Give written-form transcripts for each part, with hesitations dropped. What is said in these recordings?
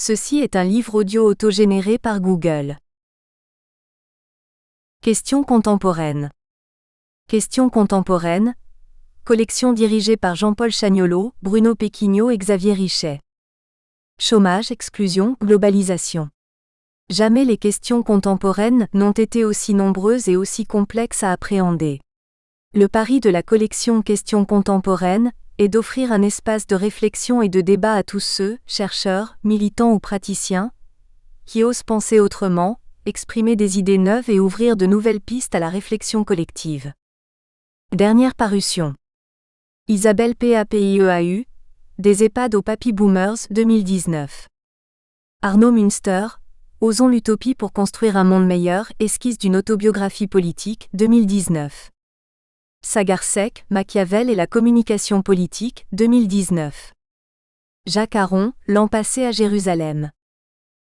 Ceci est un livre audio autogénéré par Google. Questions contemporaines. Questions contemporaines. Collection dirigée par Jean-Paul Chagnolo, Bruno Péquignot et Xavier Richet. Chômage, exclusion, globalisation. Jamais les questions contemporaines n'ont été aussi nombreuses et aussi complexes à appréhender. Le pari de la collection Questions contemporaines est d'offrir un espace de réflexion et de débat à tous ceux, chercheurs, militants ou praticiens, qui osent penser autrement, exprimer des idées neuves et ouvrir de nouvelles pistes à la réflexion collective. Dernière parution. Isabelle Papieau, Des EHPAD aux Papy Boomers 2019. Arnaud Münster, Osons l'utopie pour construire un monde meilleur, esquisse d'une autobiographie politique 2019. Sagarsek, Machiavel et la communication politique 2019. Jacques Aron, L'an passé à Jérusalem.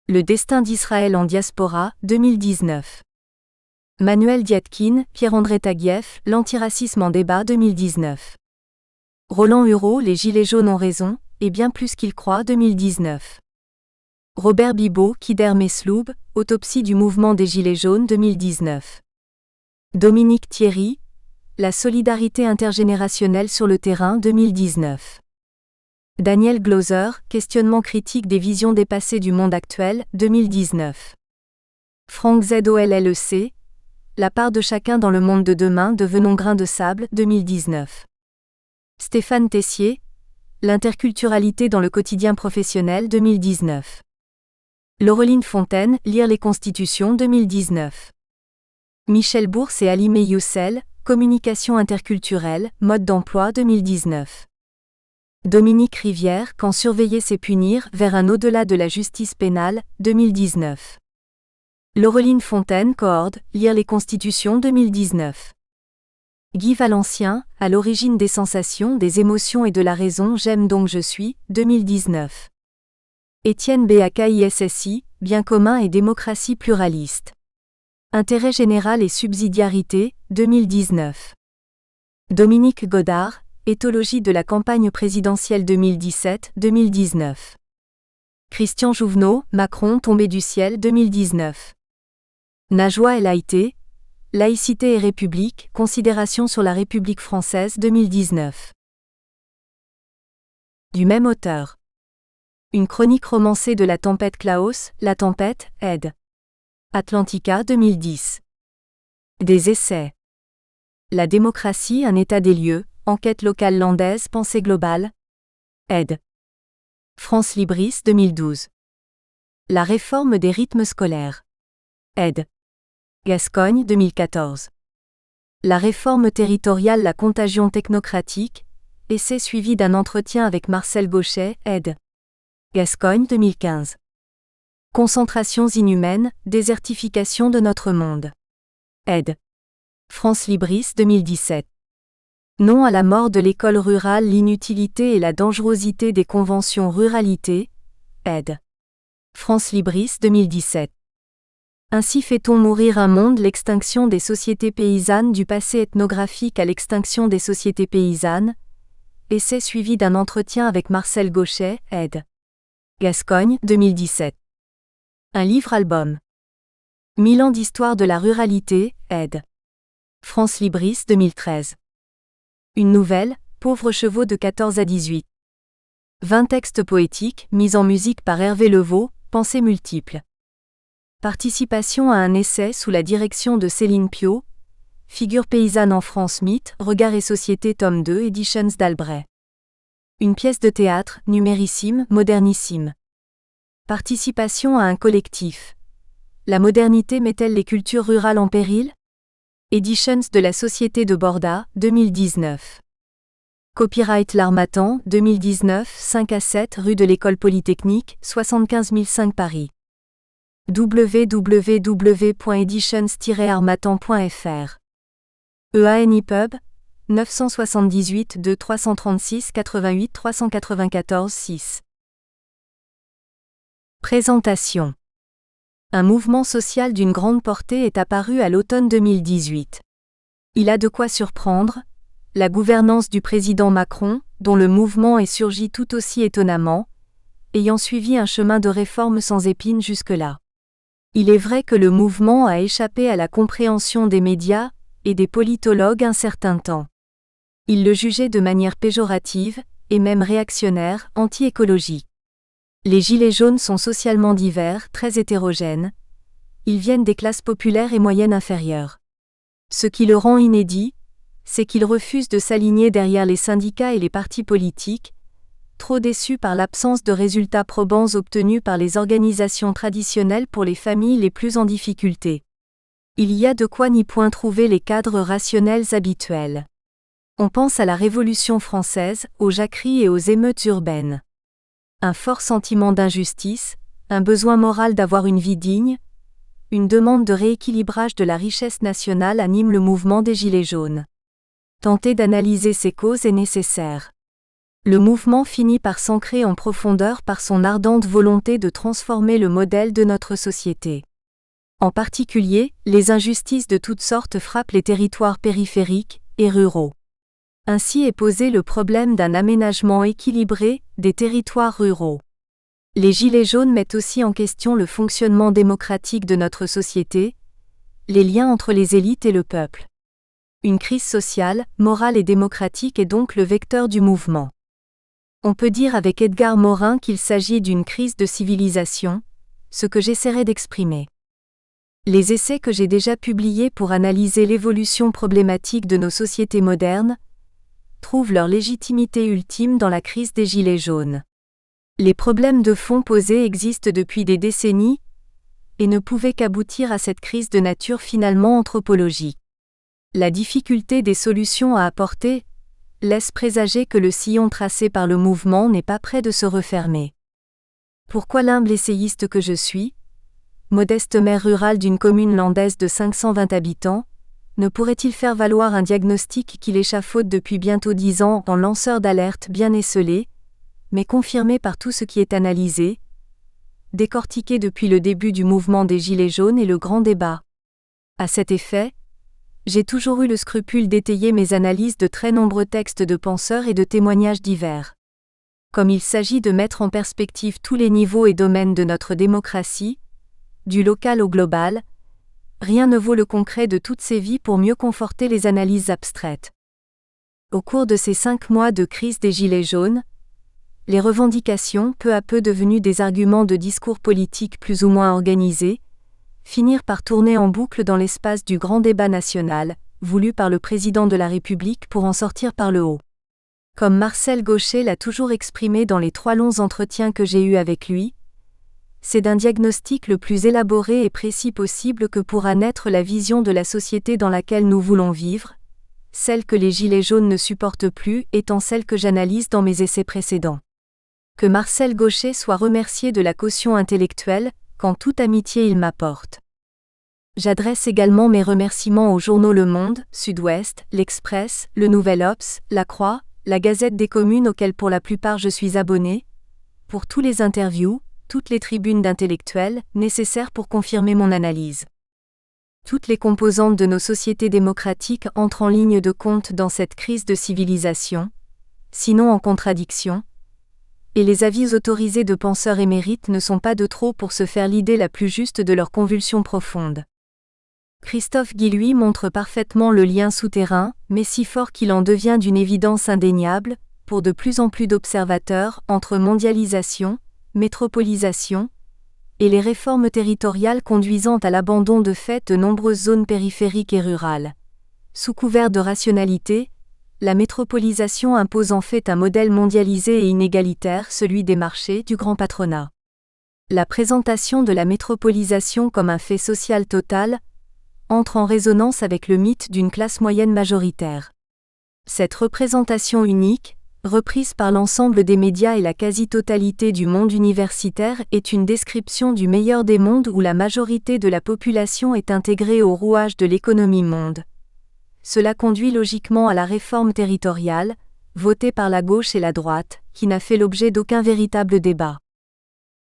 Le destin d'Israël en diaspora 2019. Manuel Dietkin, Pierre-André Taguieff, L'antiracisme en débat 2019. Roland Hureau, Les Gilets jaunes ont raison, et bien plus qu'ils croient 2019. Robert Bibot, Kider Mesloub, Autopsie du mouvement des Gilets jaunes 2019. Dominique Thierry, La solidarité intergénérationnelle sur le terrain 2019. Daniel Glauser, Questionnement critique des visions dépassées du monde actuel 2019. Franck Zollec, La part de chacun dans le monde de demain, devenons grain de sable 2019. Stéphane Tessier, L'interculturalité dans le quotidien professionnel 2019. Laureline Fontaine, Lire les constitutions 2019. Michel Bourse et Halimé Youssel, Communication interculturelle, mode d'emploi 2019. Dominique Rivière, Quand surveiller c'est punir, vers un au-delà de la justice pénale 2019. Laureline Fontaine coorde, Lire les constitutions 2019. Guy Valencien, À l'origine des sensations, des émotions et de la raison, j'aime donc je suis 2019. Étienne Bakissi, Bien commun et démocratie pluraliste. Intérêt général et subsidiarité, 2019. Dominique Godard, Éthologie de la campagne présidentielle 2017-2019. Christian Jouvenot, Macron tombé du ciel 2019. Najwa El Haïté, Laïcité et République, Considération sur la République française 2019. Du même auteur. Une chronique romancée de la tempête Klaus, La tempête, ed. Atlantica 2010. Des essais. La démocratie, un état des lieux, enquête locale landaise, pensée globale. Ed. France Libris 2012. La réforme des rythmes scolaires. Ed. Gascogne 2014. La réforme territoriale, la contagion technocratique, essai suivi d'un entretien avec Marcel Gauchet, ed. Gascogne 2015. Concentrations inhumaines, désertification de notre monde. Ed. France Libris 2017. Non à la mort de l'école rurale, l'inutilité et la dangerosité des conventions ruralité. Ed. France Libris 2017. Ainsi fait-on mourir un monde, l'extinction des sociétés paysannes, du passé ethnographique à l'extinction des sociétés paysannes. Essai suivi d'un entretien avec Marcel Gauchet, ed. Gascogne 2017. Un livre-album. 1000 ans d'histoire de la ruralité, ed. France Libris 2013. Une nouvelle, Pauvres chevaux de 14 à 18. 20 textes poétiques, mis en musique par Hervé Levaux, Pensées multiples. Participation à un essai sous la direction de Céline Piot, Figure paysanne en France, mythe, Regard et société, tome 2, Editions d'Albret. Une pièce de théâtre, numérissime, modernissime. Participation à un collectif. La modernité met-elle les cultures rurales en péril? Editions de la Société de Borda, 2019. Copyright L'Harmattan, 2019, 5 à 7 rue de l'École Polytechnique, 75 005 Paris. www.editions-harmattan.fr. EANIPUB, 978 2 336 88 394 6. Présentation. Un mouvement social d'une grande portée est apparu à l'automne 2018. Il a de quoi surprendre, la gouvernance du président Macron, dont le mouvement est surgi tout aussi étonnamment, ayant suivi un chemin de réforme sans épines jusque-là. Il est vrai que le mouvement a échappé à la compréhension des médias et des politologues un certain temps. Ils le jugeaient de manière péjorative, et même réactionnaire, anti-écologie. Les gilets jaunes sont socialement divers, très hétérogènes. Ils viennent des classes populaires et moyennes inférieures. Ce qui le rend inédit, c'est qu'ils refusent de s'aligner derrière les syndicats et les partis politiques, trop déçus par l'absence de résultats probants obtenus par les organisations traditionnelles pour les familles les plus en difficulté. Il y a de quoi n'y point trouver les cadres rationnels habituels. On pense à la Révolution française, aux jacqueries et aux émeutes urbaines. Un fort sentiment d'injustice, un besoin moral d'avoir une vie digne, une demande de rééquilibrage de la richesse nationale anime le mouvement des Gilets jaunes. Tenter d'analyser ces causes est nécessaire. Le mouvement finit par s'ancrer en profondeur par son ardente volonté de transformer le modèle de notre société. En particulier, les injustices de toutes sortes frappent les territoires périphériques et ruraux. Ainsi est posé le problème d'un aménagement équilibré des territoires ruraux. Les Gilets jaunes mettent aussi en question le fonctionnement démocratique de notre société, les liens entre les élites et le peuple. Une crise sociale, morale et démocratique est donc le vecteur du mouvement. On peut dire avec Edgar Morin qu'il s'agit d'une crise de civilisation, ce que j'essaierai d'exprimer. Les essais que j'ai déjà publiés pour analyser l'évolution problématique de nos sociétés modernes trouvent leur légitimité ultime dans la crise des Gilets jaunes. Les problèmes de fond posés existent depuis des décennies et ne pouvaient qu'aboutir à cette crise de nature finalement anthropologique. La difficulté des solutions à apporter laisse présager que le sillon tracé par le mouvement n'est pas près de se refermer. Pourquoi l'humble essayiste que je suis, modeste maire rural d'une commune landaise de 520 habitants, ne pourrait-il faire valoir un diagnostic qu'il échafaude depuis bientôt 10 ans en lanceur d'alerte bien esselé, mais confirmé par tout ce qui est analysé, décortiqué depuis le début du mouvement des Gilets jaunes et le grand débat. À cet effet, j'ai toujours eu le scrupule d'étayer mes analyses de très nombreux textes de penseurs et de témoignages divers. Comme il s'agit de mettre en perspective tous les niveaux et domaines de notre démocratie, du local au global, rien ne vaut le concret de toutes ces vies pour mieux conforter les analyses abstraites. Au cours de ces 5 mois de crise des Gilets jaunes, les revendications, peu à peu devenues des arguments de discours politiques plus ou moins organisés, finirent par tourner en boucle dans l'espace du grand débat national, voulu par le président de la République pour en sortir par le haut. Comme Marcel Gauchet l'a toujours exprimé dans les 3 longs entretiens que j'ai eus avec lui, c'est d'un diagnostic le plus élaboré et précis possible que pourra naître la vision de la société dans laquelle nous voulons vivre, celle que les Gilets jaunes ne supportent plus étant celle que j'analyse dans mes essais précédents. Que Marcel Gauchet soit remercié de la caution intellectuelle, qu'en toute amitié il m'apporte. J'adresse également mes remerciements aux journaux Le Monde, Sud-Ouest, L'Express, Le Nouvel Obs, La Croix, la Gazette des communes auxquelles pour la plupart je suis abonné, pour tous les interviews, toutes les tribunes d'intellectuels, nécessaires pour confirmer mon analyse. Toutes les composantes de nos sociétés démocratiques entrent en ligne de compte dans cette crise de civilisation, sinon en contradiction, et les avis autorisés de penseurs émérites ne sont pas de trop pour se faire l'idée la plus juste de leurs convulsions profondes. Christophe Guilluy montre parfaitement le lien souterrain, mais si fort qu'il en devient d'une évidence indéniable, pour de plus en plus d'observateurs, entre mondialisation, métropolisation, et les réformes territoriales conduisant à l'abandon de fait de nombreuses zones périphériques et rurales. Sous couvert de rationalité, la métropolisation impose en fait un modèle mondialisé et inégalitaire, celui des marchés, du grand patronat. La présentation de la métropolisation comme un fait social total entre en résonance avec le mythe d'une classe moyenne majoritaire. Cette représentation unique, reprise par l'ensemble des médias et la quasi-totalité du monde universitaire, est une description du meilleur des mondes où la majorité de la population est intégrée au rouage de l'économie monde. Cela conduit logiquement à la réforme territoriale, votée par la gauche et la droite, qui n'a fait l'objet d'aucun véritable débat.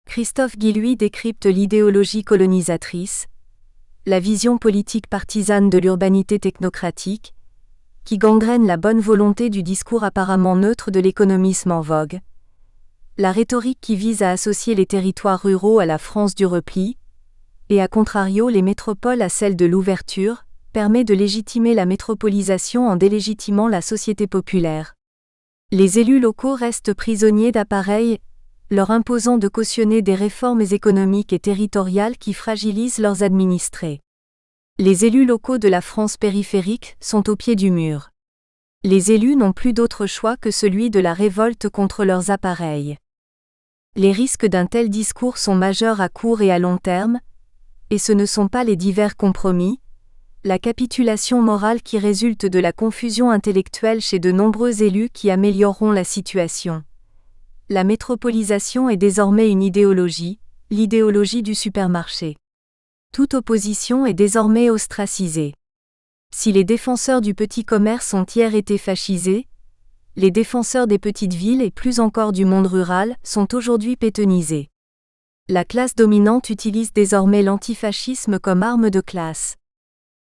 Christophe Guilluy décrypte l'idéologie colonisatrice, la vision politique partisane de l'urbanité technocratique, qui gangrène la bonne volonté du discours apparemment neutre de l'économisme en vogue, la rhétorique qui vise à associer les territoires ruraux à la France du repli, et à contrario les métropoles à celle de l'ouverture, permet de légitimer la métropolisation en délégitimant la société populaire. Les élus locaux restent prisonniers d'appareils, leur imposant de cautionner des réformes économiques et territoriales qui fragilisent leurs administrés. Les élus locaux de la France périphérique sont au pied du mur. Les élus n'ont plus d'autre choix que celui de la révolte contre leurs appareils. Les risques d'un tel discours sont majeurs à court et à long terme, et ce ne sont pas les divers compromis, la capitulation morale qui résulte de la confusion intellectuelle chez de nombreux élus qui amélioreront la situation. La métropolisation est désormais une idéologie, l'idéologie du supermarché. Toute opposition est désormais ostracisée. Si les défenseurs du petit commerce ont hier été fascisés, les défenseurs des petites villes et plus encore du monde rural sont aujourd'hui pétonisés. La classe dominante utilise désormais l'antifascisme comme arme de classe.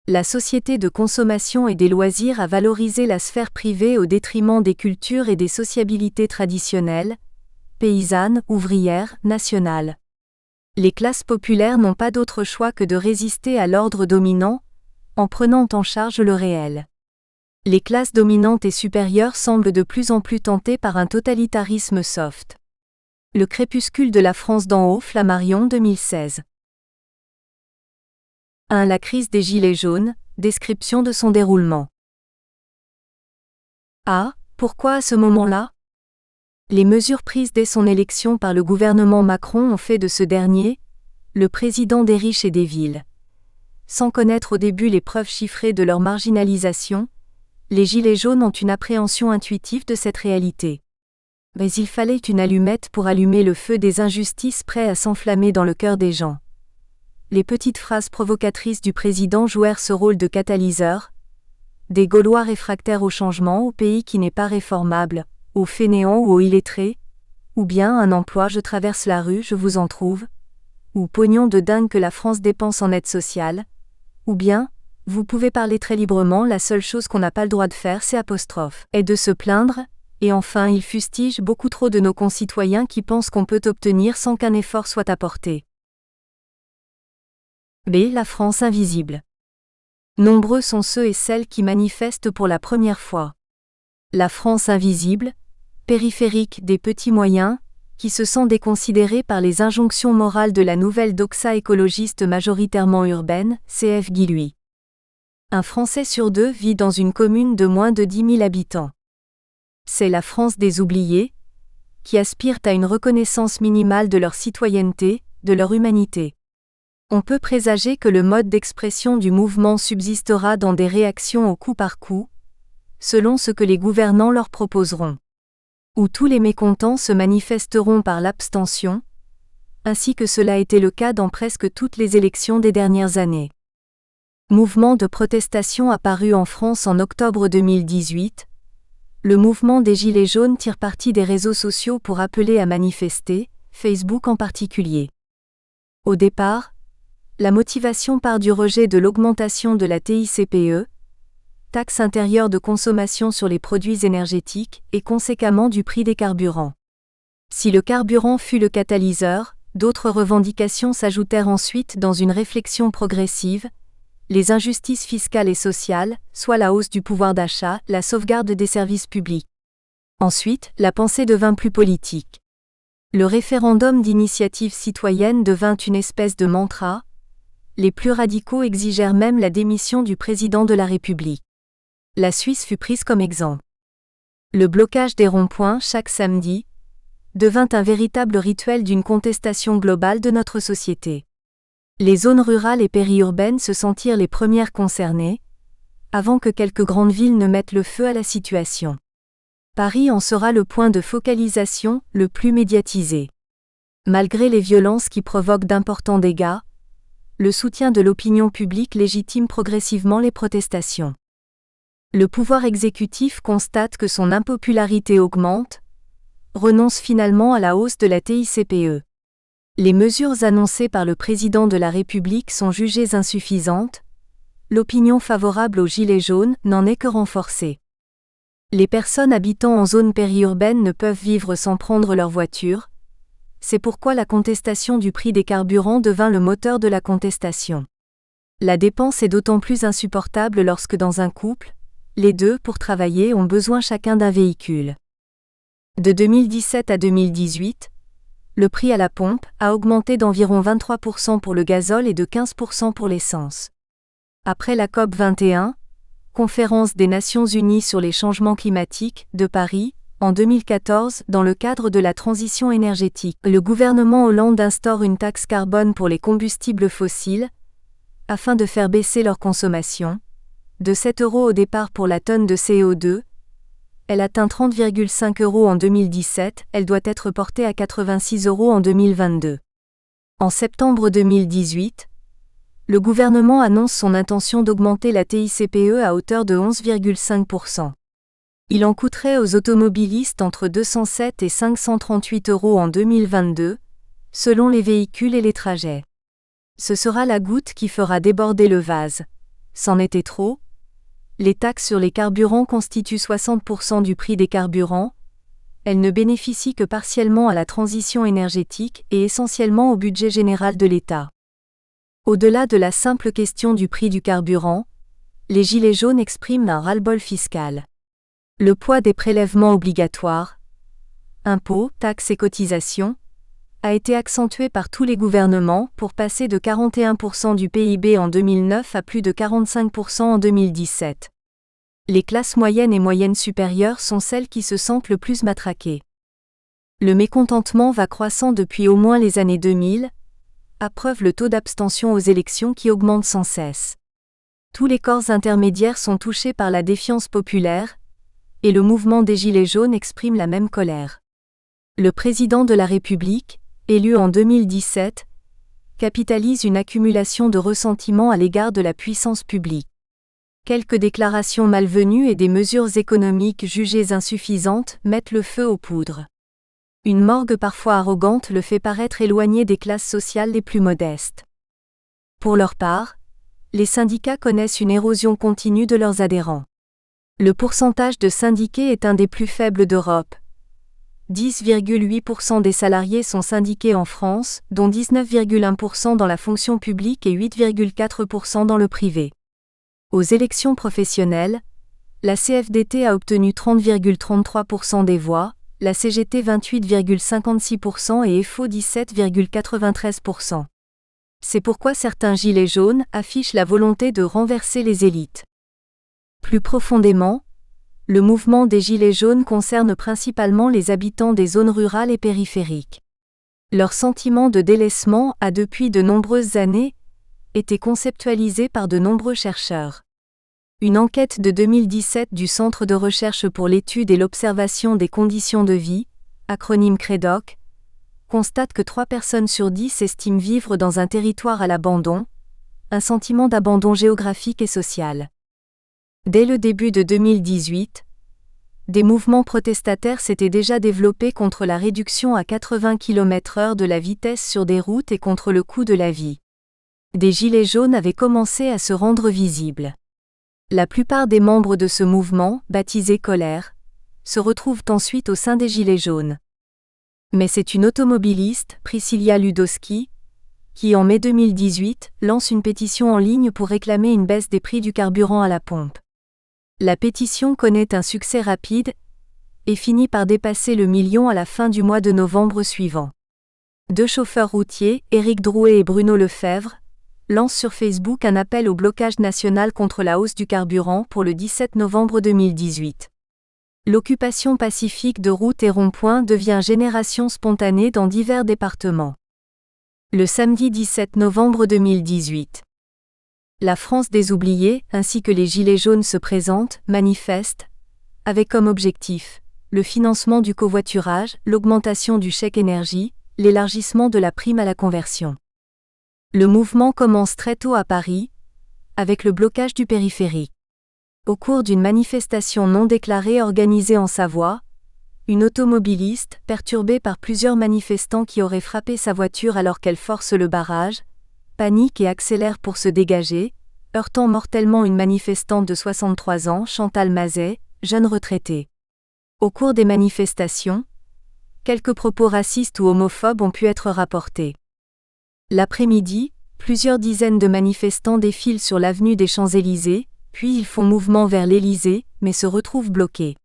La société de consommation et des loisirs a valorisé la sphère privée au détriment des cultures et des sociabilités traditionnelles, paysannes, ouvrières, nationales. Les classes populaires n'ont pas d'autre choix que de résister à l'ordre dominant, en prenant en charge le réel. Les classes dominantes et supérieures semblent de plus en plus tentées par un totalitarisme soft. Le crépuscule de la France d'en haut, Flammarion 2016. 1. La crise des Gilets jaunes, description de son déroulement. A. Pourquoi à ce moment-là ? Les mesures prises dès son élection par le gouvernement Macron ont fait de ce dernier, le président des riches et des villes. Sans connaître au début les preuves chiffrées de leur marginalisation, les Gilets jaunes ont une appréhension intuitive de cette réalité. Mais il fallait une allumette pour allumer le feu des injustices prêts à s'enflammer dans le cœur des gens. Les petites phrases provocatrices du président jouèrent ce rôle de catalyseur. Des Gaulois réfractaires au changement, au pays qui n'est pas réformable, aux fainéants ou aux illettrés, ou bien un emploi, je traverse la rue, je vous en trouve, ou pognon de dingue que la France dépense en aide sociale, ou bien, vous pouvez parler très librement, la seule chose qu'on n'a pas le droit de faire c'est est de se plaindre, et enfin il fustige beaucoup trop de nos concitoyens qui pensent qu'on peut obtenir sans qu'un effort soit apporté. B. La France invisible. Nombreux sont ceux et celles qui manifestent pour la première fois. La France invisible, périphérique des petits moyens, qui se sent déconsidérée par les injonctions morales de la nouvelle doxa écologiste majoritairement urbaine, C.F. Guilluy. Un Français sur deux vit dans une commune de moins de 10 000 habitants. C'est la France des oubliés, qui aspirent à une reconnaissance minimale de leur citoyenneté, de leur humanité. On peut présager que le mode d'expression du mouvement subsistera dans des réactions au coup par coup, selon ce que les gouvernants leur proposeront. Où tous les mécontents se manifesteront par l'abstention, ainsi que cela a été le cas dans presque toutes les élections des dernières années. Mouvement de protestation apparu en France en octobre 2018, le mouvement des Gilets jaunes tire parti des réseaux sociaux pour appeler à manifester, Facebook en particulier. Au départ, la motivation part du rejet de l'augmentation de la TICPE, taxe intérieure de consommation sur les produits énergétiques, et conséquemment du prix des carburants. Si le carburant fut le catalyseur, d'autres revendications s'ajoutèrent ensuite dans une réflexion progressive, les injustices fiscales et sociales, soit la hausse du pouvoir d'achat, la sauvegarde des services publics. Ensuite, la pensée devint plus politique. Le référendum d'initiative citoyenne devint une espèce de mantra. Les plus radicaux exigèrent même la démission du président de la République. La Suisse fut prise comme exemple. Le blocage des ronds-points chaque samedi devint un véritable rituel d'une contestation globale de notre société. Les zones rurales et périurbaines se sentirent les premières concernées, avant que quelques grandes villes ne mettent le feu à la situation. Paris en sera le point de focalisation le plus médiatisé. Malgré les violences qui provoquent d'importants dégâts, le soutien de l'opinion publique légitime progressivement les protestations. Le pouvoir exécutif constate que son impopularité augmente, renonce finalement à la hausse de la TICPE. Les mesures annoncées par le président de la République sont jugées insuffisantes, l'opinion favorable aux Gilets jaunes n'en est que renforcée. Les personnes habitant en zone périurbaine ne peuvent vivre sans prendre leur voiture. C'est pourquoi la contestation du prix des carburants devint le moteur de la contestation. La dépense est d'autant plus insupportable lorsque dans un couple, les deux, pour travailler, ont besoin chacun d'un véhicule. De 2017 à 2018, le prix à la pompe a augmenté d'environ 23% pour le gazole et de 15% pour l'essence. Après la COP 21, Conférence des Nations Unies sur les changements climatiques, de Paris, en 2014, dans le cadre de la transition énergétique, le gouvernement Hollande instaure une taxe carbone pour les combustibles fossiles, afin de faire baisser leur consommation. De 7 € au départ pour la tonne de CO2, elle atteint 30,5 € en 2017, elle doit être portée à 86 € en 2022. En septembre 2018, le gouvernement annonce son intention d'augmenter la TICPE à hauteur de 11,5%. Il en coûterait aux automobilistes entre 207 et 538 € en 2022, selon les véhicules et les trajets. Ce sera la goutte qui fera déborder le vase. C'en était trop. Les taxes sur les carburants constituent 60% du prix des carburants. Elles ne bénéficient que partiellement à la transition énergétique et essentiellement au budget général de l'État. Au-delà de la simple question du prix du carburant, les Gilets jaunes expriment un ras-le-bol fiscal. Le poids des prélèvements obligatoires, impôts, taxes et cotisations, a été accentué par tous les gouvernements pour passer de 41% du PIB en 2009 à plus de 45% en 2017. Les classes moyennes et moyennes supérieures sont celles qui se sentent le plus matraquées. Le mécontentement va croissant depuis au moins les années 2000, à preuve le taux d'abstention aux élections qui augmente sans cesse. Tous les corps intermédiaires sont touchés par la défiance populaire, et le mouvement des Gilets jaunes exprime la même colère. Le président de la République, élu en 2017, capitalise une accumulation de ressentiment à l'égard de la puissance publique. Quelques déclarations malvenues et des mesures économiques jugées insuffisantes mettent le feu aux poudres. Une morgue parfois arrogante le fait paraître éloigné des classes sociales les plus modestes. Pour leur part, les syndicats connaissent une érosion continue de leurs adhérents. Le pourcentage de syndiqués est un des plus faibles d'Europe. 10,8% des salariés sont syndiqués en France, dont 19,1% dans la fonction publique et 8,4% dans le privé. Aux élections professionnelles, la CFDT a obtenu 30,33% des voix, la CGT 28,56% et FO 17,93%. C'est pourquoi certains gilets jaunes affichent la volonté de renverser les élites. Plus profondément, le mouvement des Gilets jaunes concerne principalement les habitants des zones rurales et périphériques. Leur sentiment de délaissement a depuis de nombreuses années été conceptualisé par de nombreux chercheurs. Une enquête de 2017 du Centre de recherche pour l'étude et l'observation des conditions de vie, acronyme CREDOC, constate que 3 personnes sur 10 estiment vivre dans un territoire à l'abandon, un sentiment d'abandon géographique et social. Dès le début de 2018, des mouvements protestataires s'étaient déjà développés contre la réduction à 80 km/h de la vitesse sur des routes et contre le coût de la vie. Des gilets jaunes avaient commencé à se rendre visibles. La plupart des membres de ce mouvement, baptisé Colère, se retrouvent ensuite au sein des Gilets jaunes. Mais c'est une automobiliste, Priscilla Ludowski, qui en mai 2018 lance une pétition en ligne pour réclamer une baisse des prix du carburant à la pompe. La pétition connaît un succès rapide et finit par dépasser le million à la fin du mois de novembre suivant. 2 chauffeurs routiers, Éric Drouet et Bruno Lefebvre, lancent sur Facebook un appel au blocage national contre la hausse du carburant pour le 17 novembre 2018. L'occupation pacifique de routes et ronds-points devient génération spontanée dans divers départements. Le samedi 17 novembre 2018. La France des oubliés, ainsi que les Gilets jaunes se présentent, manifestent, avec comme objectif le financement du covoiturage, l'augmentation du chèque énergie, l'élargissement de la prime à la conversion. Le mouvement commence très tôt à Paris, avec le blocage du périphérique. Au cours d'une manifestation non déclarée organisée en Savoie, une automobiliste, perturbée par plusieurs manifestants qui auraient frappé sa voiture alors qu'elle force le barrage, panique et accélère pour se dégager, heurtant mortellement une manifestante de 63 ans, Chantal Mazet, jeunes retraités. Au cours des manifestations, quelques propos racistes ou homophobes ont pu être rapportés. L'après-midi, plusieurs dizaines de manifestants défilent sur l'avenue des Champs-Élysées, puis ils font mouvement vers l'Élysée, mais se retrouvent bloqués.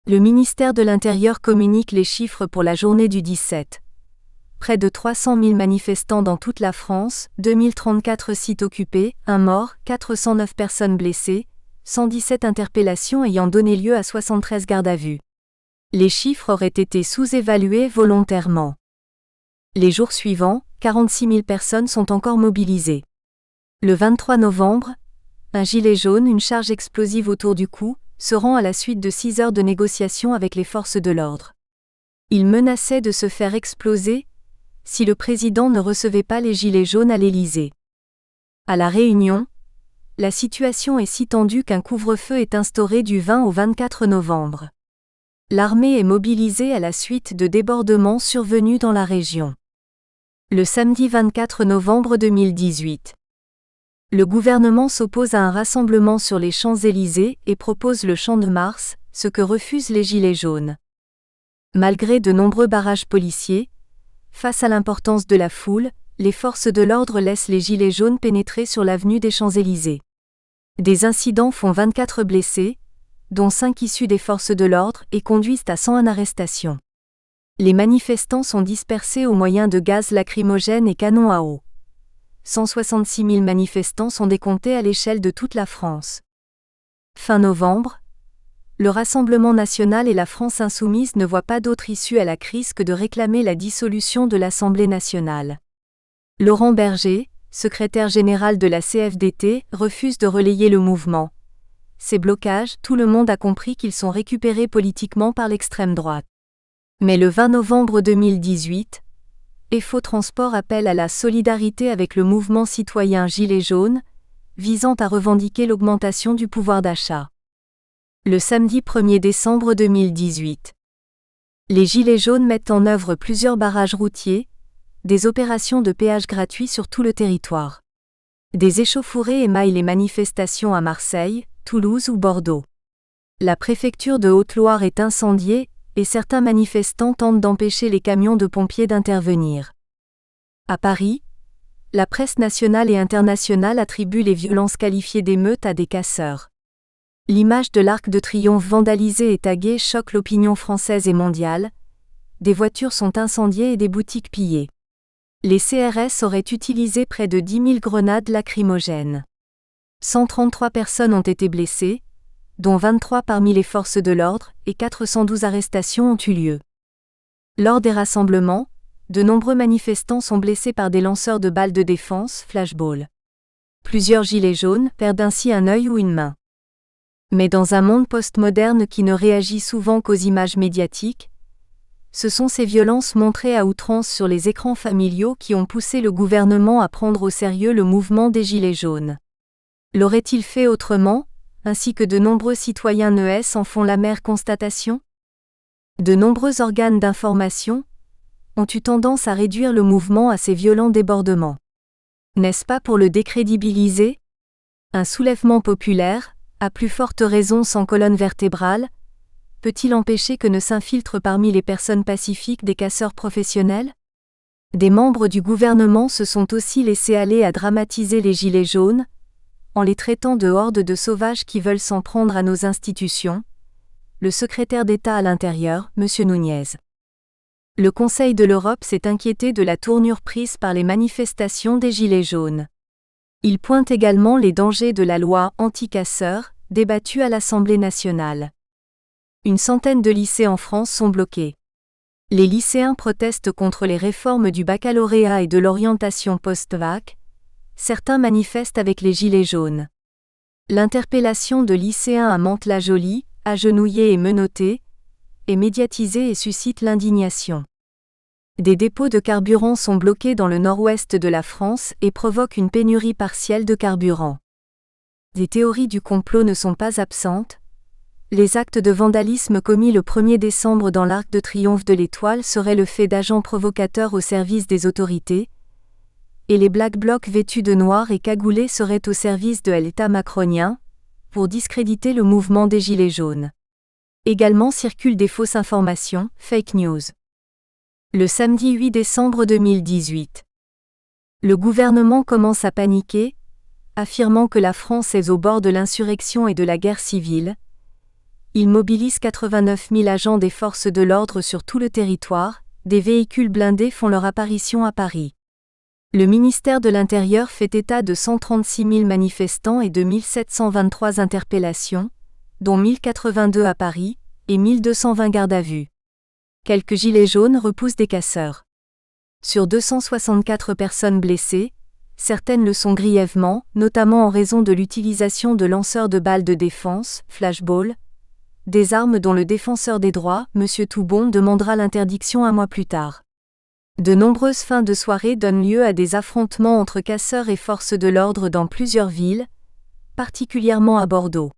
Le ministère de l'Intérieur communique les chiffres pour la journée du 17. Près de 300 000 manifestants dans toute la France, 2034 sites occupés, 1 mort, 409 personnes blessées, 117 interpellations ayant donné lieu à 73 gardes à vue. Les chiffres auraient été sous-évalués volontairement. Les jours suivants, 46 000 personnes sont encore mobilisées. Le 23 novembre, un gilet jaune, une charge explosive autour du cou, se rend à la suite de 6 heures de négociations avec les forces de l'ordre. Il menaçait de se faire exploser si le président ne recevait pas les gilets jaunes à l'Élysée. À La Réunion, la situation est si tendue qu'un couvre-feu est instauré du 20 au 24 novembre. L'armée est mobilisée à la suite de débordements survenus dans la région. Le samedi 24 novembre 2018. Le gouvernement s'oppose à un rassemblement sur les Champs-Élysées et propose le Champ de Mars, ce que refusent les Gilets jaunes. Malgré de nombreux barrages policiers, face à l'importance de la foule, les forces de l'ordre laissent les Gilets jaunes pénétrer sur l'avenue des Champs-Élysées. Des incidents font 24 blessés, dont 5 issus des forces de l'ordre, et conduisent à 101 arrestations. Les manifestants sont dispersés au moyen de gaz lacrymogène et canons à eau. 166 000 manifestants sont décomptés à l'échelle de toute la France. Fin novembre, le Rassemblement national et la France insoumise ne voient pas d'autre issue à la crise que de réclamer la dissolution de l'Assemblée nationale. Laurent Berger, secrétaire général de la CFDT, refuse de relayer le mouvement. Ces blocages, tout le monde a compris qu'ils sont récupérés politiquement par l'extrême droite. Mais le 20 novembre 2018, EFO Transport appelle à la solidarité avec le mouvement citoyen Gilets jaunes, visant à revendiquer l'augmentation du pouvoir d'achat. Le samedi 1er décembre 2018. Les Gilets jaunes mettent en œuvre plusieurs barrages routiers, des opérations de péage gratuits sur tout le territoire. Des échauffourées émaillent les manifestations à Marseille, Toulouse ou Bordeaux. La préfecture de Haute-Loire est incendiée, et certains manifestants tentent d'empêcher les camions de pompiers d'intervenir. À Paris, la presse nationale et internationale attribue les violences qualifiées d'émeutes à des casseurs. L'image de l'Arc de Triomphe vandalisé et taguée choque l'opinion française et mondiale. Des voitures sont incendiées et des boutiques pillées. Les CRS auraient utilisé près de 10 000 grenades lacrymogènes. 133 personnes ont été blessées, dont 23 parmi les forces de l'ordre, et 412 arrestations ont eu lieu. Lors des rassemblements, de nombreux manifestants sont blessés par des lanceurs de balles de défense, flashball. Plusieurs gilets jaunes perdent ainsi un œil ou une main. Mais dans un monde postmoderne qui ne réagit souvent qu'aux images médiatiques, ce sont ces violences montrées à outrance sur les écrans familiaux qui ont poussé le gouvernement à prendre au sérieux le mouvement des Gilets jaunes. L'aurait-il fait autrement, ainsi que de nombreux citoyens NES en font l'amère constatation? De nombreux organes d'information ont eu tendance à réduire le mouvement à ces violents débordements. N'est-ce pas pour le décrédibiliser? Un soulèvement populaire, à plus forte raison sans colonne vertébrale, peut-il empêcher que ne s'infiltrent parmi les personnes pacifiques des casseurs professionnels? Des membres du gouvernement se sont aussi laissés aller à dramatiser les Gilets jaunes, en les traitant de hordes de sauvages qui veulent s'en prendre à nos institutions. Le secrétaire d'État à l'Intérieur, M. Nunez. Le Conseil de l'Europe s'est inquiété de la tournure prise par les manifestations des Gilets jaunes. Il pointe également les dangers de la loi anti-casseurs, débattue à l'Assemblée nationale. Une centaine de lycées en France sont bloqués. Les lycéens protestent contre les réformes du baccalauréat et de l'orientation post-bac. Certains manifestent avec les gilets jaunes. L'interpellation de lycéens à Mantes-la-Jolie, agenouillés et menottés, est médiatisée et suscite l'indignation. Des dépôts de carburant sont bloqués dans le nord-ouest de la France et provoquent une pénurie partielle de carburant. Des théories du complot ne sont pas absentes. Les actes de vandalisme commis le 1er décembre dans l'Arc de Triomphe de l'Étoile seraient le fait d'agents provocateurs au service des autorités, et les Black Blocs vêtus de noir et cagoulés seraient au service de l'État macronien, pour discréditer le mouvement des Gilets jaunes. Également circulent des fausses informations, fake news. Le samedi 8 décembre 2018. Le gouvernement commence à paniquer, affirmant que la France est au bord de l'insurrection et de la guerre civile. Il mobilise 89 000 agents des forces de l'ordre sur tout le territoire, des véhicules blindés font leur apparition à Paris. Le ministère de l'Intérieur fait état de 136 000 manifestants et de 1723 interpellations, dont 1082 à Paris, et 1220 gardes à vue. Quelques gilets jaunes repoussent des casseurs. Sur 264 personnes blessées, certaines le sont grièvement, notamment en raison de l'utilisation de lanceurs de balles de défense, flashballs, des armes dont le défenseur des droits, M. Toubon, demandera l'interdiction un mois plus tard. De nombreuses fins de soirée donnent lieu à des affrontements entre casseurs et forces de l'ordre dans plusieurs villes, particulièrement à Bordeaux.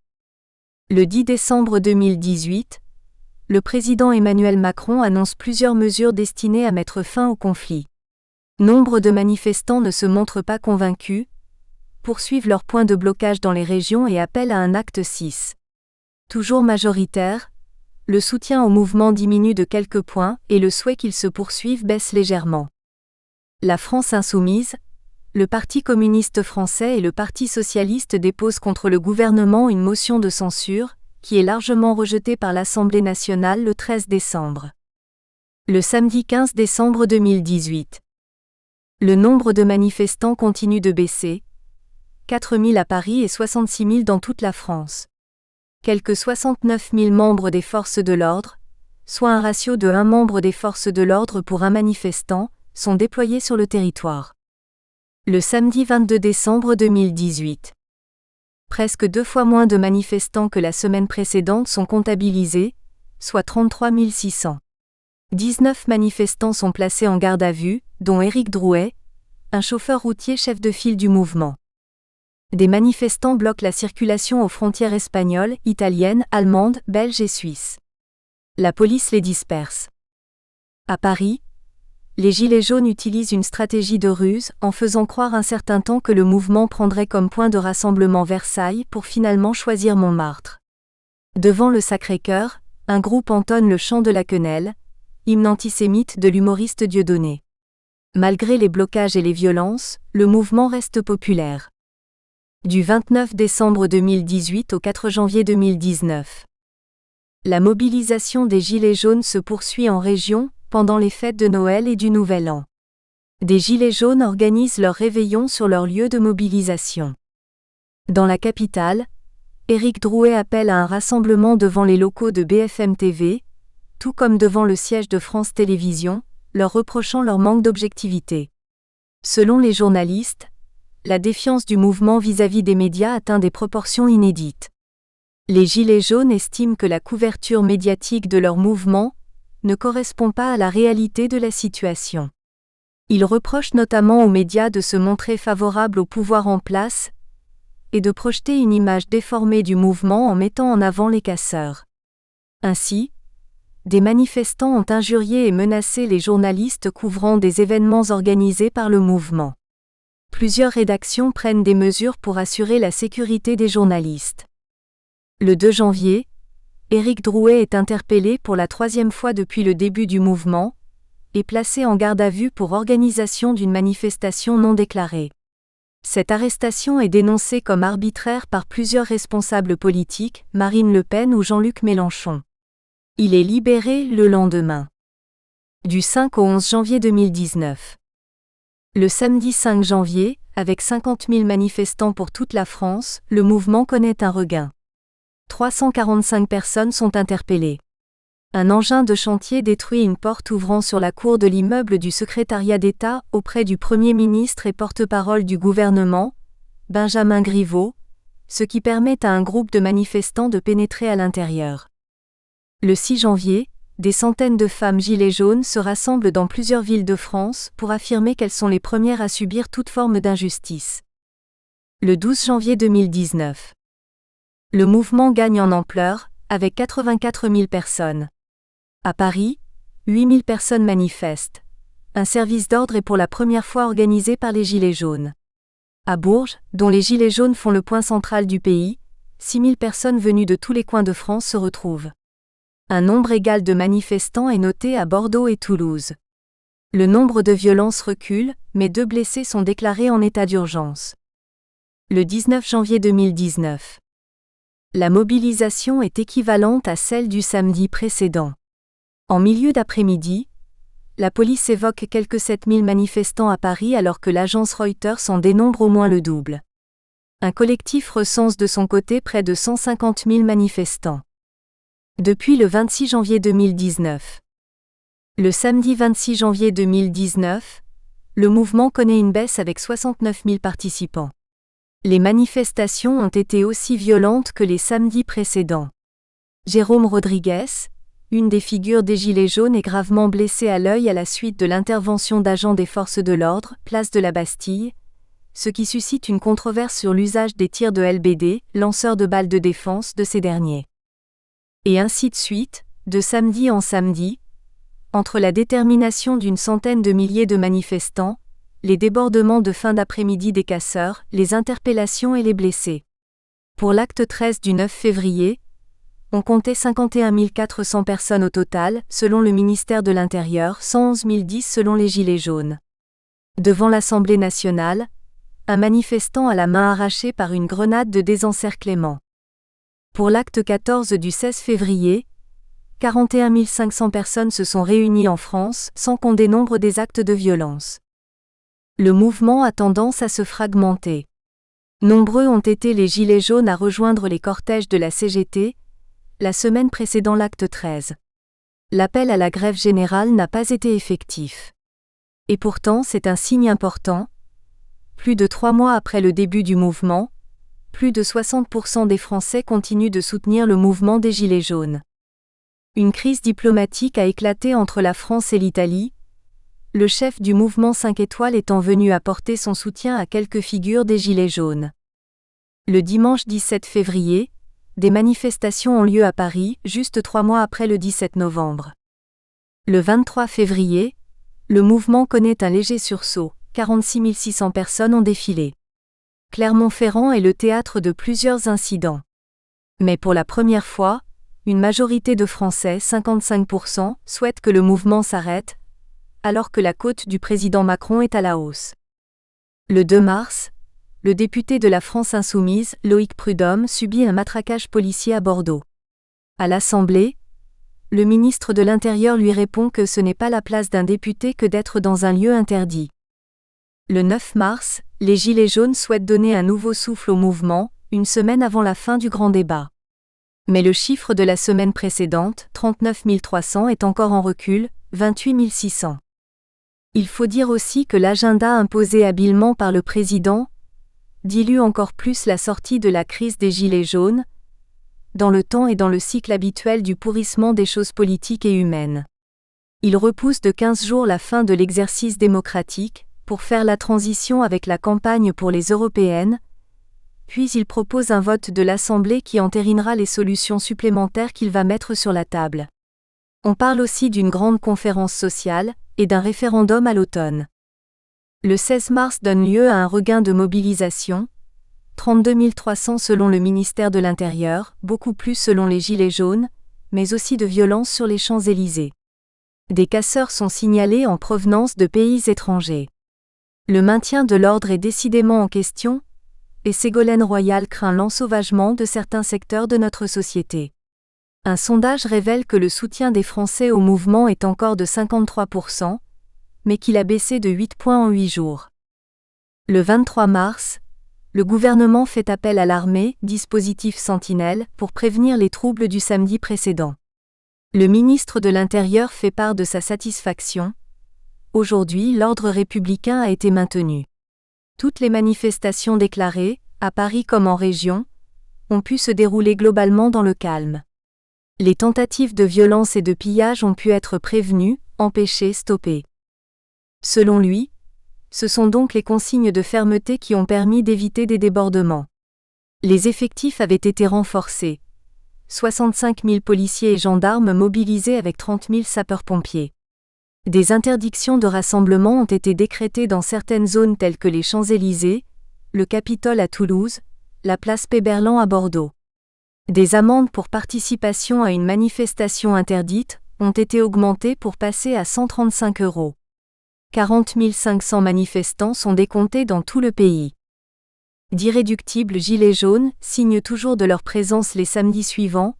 Le 10 décembre 2018, le président Emmanuel Macron annonce plusieurs mesures destinées à mettre fin au conflit. Nombre de manifestants ne se montrent pas convaincus, poursuivent leurs points de blocage dans les régions et appellent à un acte 6. Toujours majoritaire, le soutien au mouvement diminue de quelques points et le souhait qu'il se poursuive baisse légèrement. La France insoumise, le Parti communiste français et le Parti socialiste déposent contre le gouvernement une motion de censure, qui est largement rejetée par l'Assemblée nationale le 13 décembre. Le samedi 15 décembre 2018. Le nombre de manifestants continue de baisser, 4 000 à Paris et 66 000 dans toute la France. Quelques 69 000 membres des forces de l'ordre, soit un ratio de 1 membre des forces de l'ordre pour un manifestant, sont déployés sur le territoire. Le samedi 22 décembre 2018. Presque 2 fois moins de manifestants que la semaine précédente sont comptabilisés, soit 33 600. 19 manifestants sont placés en garde à vue, dont Éric Drouet, un chauffeur routier chef de file du mouvement. Des manifestants bloquent la circulation aux frontières espagnoles, italiennes, allemandes, belges et suisses. La police les disperse. À Paris, les Gilets jaunes utilisent une stratégie de ruse en faisant croire un certain temps que le mouvement prendrait comme point de rassemblement Versailles pour finalement choisir Montmartre. Devant le Sacré-Cœur, un groupe entonne le chant de la quenelle, hymne antisémite de l'humoriste Dieudonné. Malgré les blocages et les violences, le mouvement reste populaire. Du 29 décembre 2018 au 4 janvier 2019. La mobilisation des Gilets jaunes se poursuit en région, pendant les fêtes de Noël et du Nouvel An. Des Gilets jaunes organisent leur réveillon sur leur lieu de mobilisation. Dans la capitale, Éric Drouet appelle à un rassemblement devant les locaux de BFM TV, tout comme devant le siège de France Télévisions, leur reprochant leur manque d'objectivité. Selon les journalistes, la défiance du mouvement vis-à-vis des médias atteint des proportions inédites. Les Gilets jaunes estiment que la couverture médiatique de leur mouvement ne correspond pas à la réalité de la situation. Ils reprochent notamment aux médias de se montrer favorables au pouvoir en place et de projeter une image déformée du mouvement en mettant en avant les casseurs. Ainsi, des manifestants ont injurié et menacé les journalistes couvrant des événements organisés par le mouvement. Plusieurs rédactions prennent des mesures pour assurer la sécurité des journalistes. Le 2 janvier, Éric Drouet est interpellé pour la 3e fois depuis le début du mouvement et placé en garde à vue pour organisation d'une manifestation non déclarée. Cette arrestation est dénoncée comme arbitraire par plusieurs responsables politiques, Marine Le Pen ou Jean-Luc Mélenchon. Il est libéré le lendemain. Du 5 au 11 janvier 2019. Le samedi 5 janvier, avec 50 000 manifestants pour toute la France, le mouvement connaît un regain. 345 personnes sont interpellées. Un engin de chantier détruit une porte ouvrant sur la cour de l'immeuble du secrétariat d'État auprès du Premier ministre et porte-parole du gouvernement, Benjamin Griveaux, ce qui permet à un groupe de manifestants de pénétrer à l'intérieur. Le 6 janvier, des centaines de femmes gilets jaunes se rassemblent dans plusieurs villes de France pour affirmer qu'elles sont les premières à subir toute forme d'injustice. Le 12 janvier 2019. Le mouvement gagne en ampleur, avec 84 000 personnes. À Paris, 8 000 personnes manifestent. Un service d'ordre est pour la première fois organisé par les Gilets jaunes. À Bourges, dont les Gilets jaunes font le point central du pays, 6 000 personnes venues de tous les coins de France se retrouvent. Un nombre égal de manifestants est noté à Bordeaux et Toulouse. Le nombre de violences recule, mais 2 blessés sont déclarés en état d'urgence. Le 19 janvier 2019. La mobilisation est équivalente à celle du samedi précédent. En milieu d'après-midi, la police évoque quelques 7 000 manifestants à Paris alors que l'agence Reuters en dénombre au moins le double. Un collectif recense de son côté près de 150 000 manifestants. Depuis le 26 janvier 2019. Le samedi 26 janvier 2019, le mouvement connaît une baisse avec 69 000 participants. Les manifestations ont été aussi violentes que les samedis précédents. Jérôme Rodriguez, une des figures des Gilets jaunes, est gravement blessé à l'œil à la suite de l'intervention d'agents des forces de l'ordre, place de la Bastille, ce qui suscite une controverse sur l'usage des tirs de LBD, lanceurs de balles de défense, de ces derniers. Et ainsi de suite, de samedi en samedi, entre la détermination d'une centaine de milliers de manifestants, les débordements de fin d'après-midi des casseurs, les interpellations et les blessés. Pour l'acte 13 du 9 février, on comptait 51 400 personnes au total, selon le ministère de l'Intérieur, 111 010 selon les Gilets jaunes. Devant l'Assemblée nationale, un manifestant a la main arrachée par une grenade de désencerclement. Pour l'acte 14 du 16 février, 41 500 personnes se sont réunies en France, sans qu'on dénombre des actes de violence. Le mouvement a tendance à se fragmenter. Nombreux ont été les Gilets jaunes à rejoindre les cortèges de la CGT, la semaine précédant l'acte 13. L'appel à la grève générale n'a pas été effectif. Et pourtant c'est un signe important. Plus de 3 mois après le début du mouvement, plus de 60% des Français continuent de soutenir le mouvement des Gilets jaunes. Une crise diplomatique a éclaté entre la France et l'Italie, le chef du mouvement 5 étoiles étant venu apporter son soutien à quelques figures des Gilets jaunes. Le dimanche 17 février, des manifestations ont lieu à Paris, juste 3 mois après le 17 novembre. Le 23 février, le mouvement connaît un léger sursaut, 46 600 personnes ont défilé. Clermont-Ferrand est le théâtre de plusieurs incidents. Mais pour la première fois, une majorité de Français, 55%, souhaitent que le mouvement s'arrête, alors que la cote du président Macron est à la hausse. Le 2 mars, le député de la France insoumise, Loïc Prud'homme, subit un matraquage policier à Bordeaux. À l'Assemblée, le ministre de l'Intérieur lui répond que ce n'est pas la place d'un député que d'être dans un lieu interdit. Le 9 mars, les Gilets jaunes souhaitent donner un nouveau souffle au mouvement, une semaine avant la fin du grand débat. Mais le chiffre de la semaine précédente, 39 300, est encore en recul, 28 600. Il faut dire aussi que l'agenda imposé habilement par le président dilue encore plus la sortie de la crise des Gilets jaunes, dans le temps et dans le cycle habituel du pourrissement des choses politiques et humaines. Il repousse de 15 jours la fin de l'exercice démocratique, pour faire la transition avec la campagne pour les européennes, puis il propose un vote de l'Assemblée qui entérinera les solutions supplémentaires qu'il va mettre sur la table. On parle aussi d'une grande conférence sociale, et d'un référendum à l'automne. Le 16 mars donne lieu à un regain de mobilisation, 32 300 selon le ministère de l'Intérieur, beaucoup plus selon les Gilets jaunes, mais aussi de violences sur les Champs-Élysées. Des casseurs sont signalés en provenance de pays étrangers. Le maintien de l'ordre est décidément en question, et Ségolène Royal craint l'ensauvagement de certains secteurs de notre société. Un sondage révèle que le soutien des Français au mouvement est encore de 53%, mais qu'il a baissé de 8 points en 8 jours. Le 23 mars, le gouvernement fait appel à l'armée, dispositif Sentinelle, pour prévenir les troubles du samedi précédent. Le ministre de l'Intérieur fait part de sa satisfaction. Aujourd'hui, l'ordre républicain a été maintenu. Toutes les manifestations déclarées, à Paris comme en région, ont pu se dérouler globalement dans le calme. Les tentatives de violence et de pillage ont pu être prévenues, empêchées, stoppées. Selon lui, ce sont donc les consignes de fermeté qui ont permis d'éviter des débordements. Les effectifs avaient été renforcés. 65 000 policiers et gendarmes mobilisés avec 30 000 sapeurs-pompiers. Des interdictions de rassemblement ont été décrétées dans certaines zones telles que les Champs-Élysées, le Capitole à Toulouse, la place Péberlan à Bordeaux. Des amendes pour participation à une manifestation interdite ont été augmentées pour passer à 135 €. 40 500 manifestants sont décomptés dans tout le pays. D'irréductibles gilets jaunes signent toujours de leur présence les samedis suivants,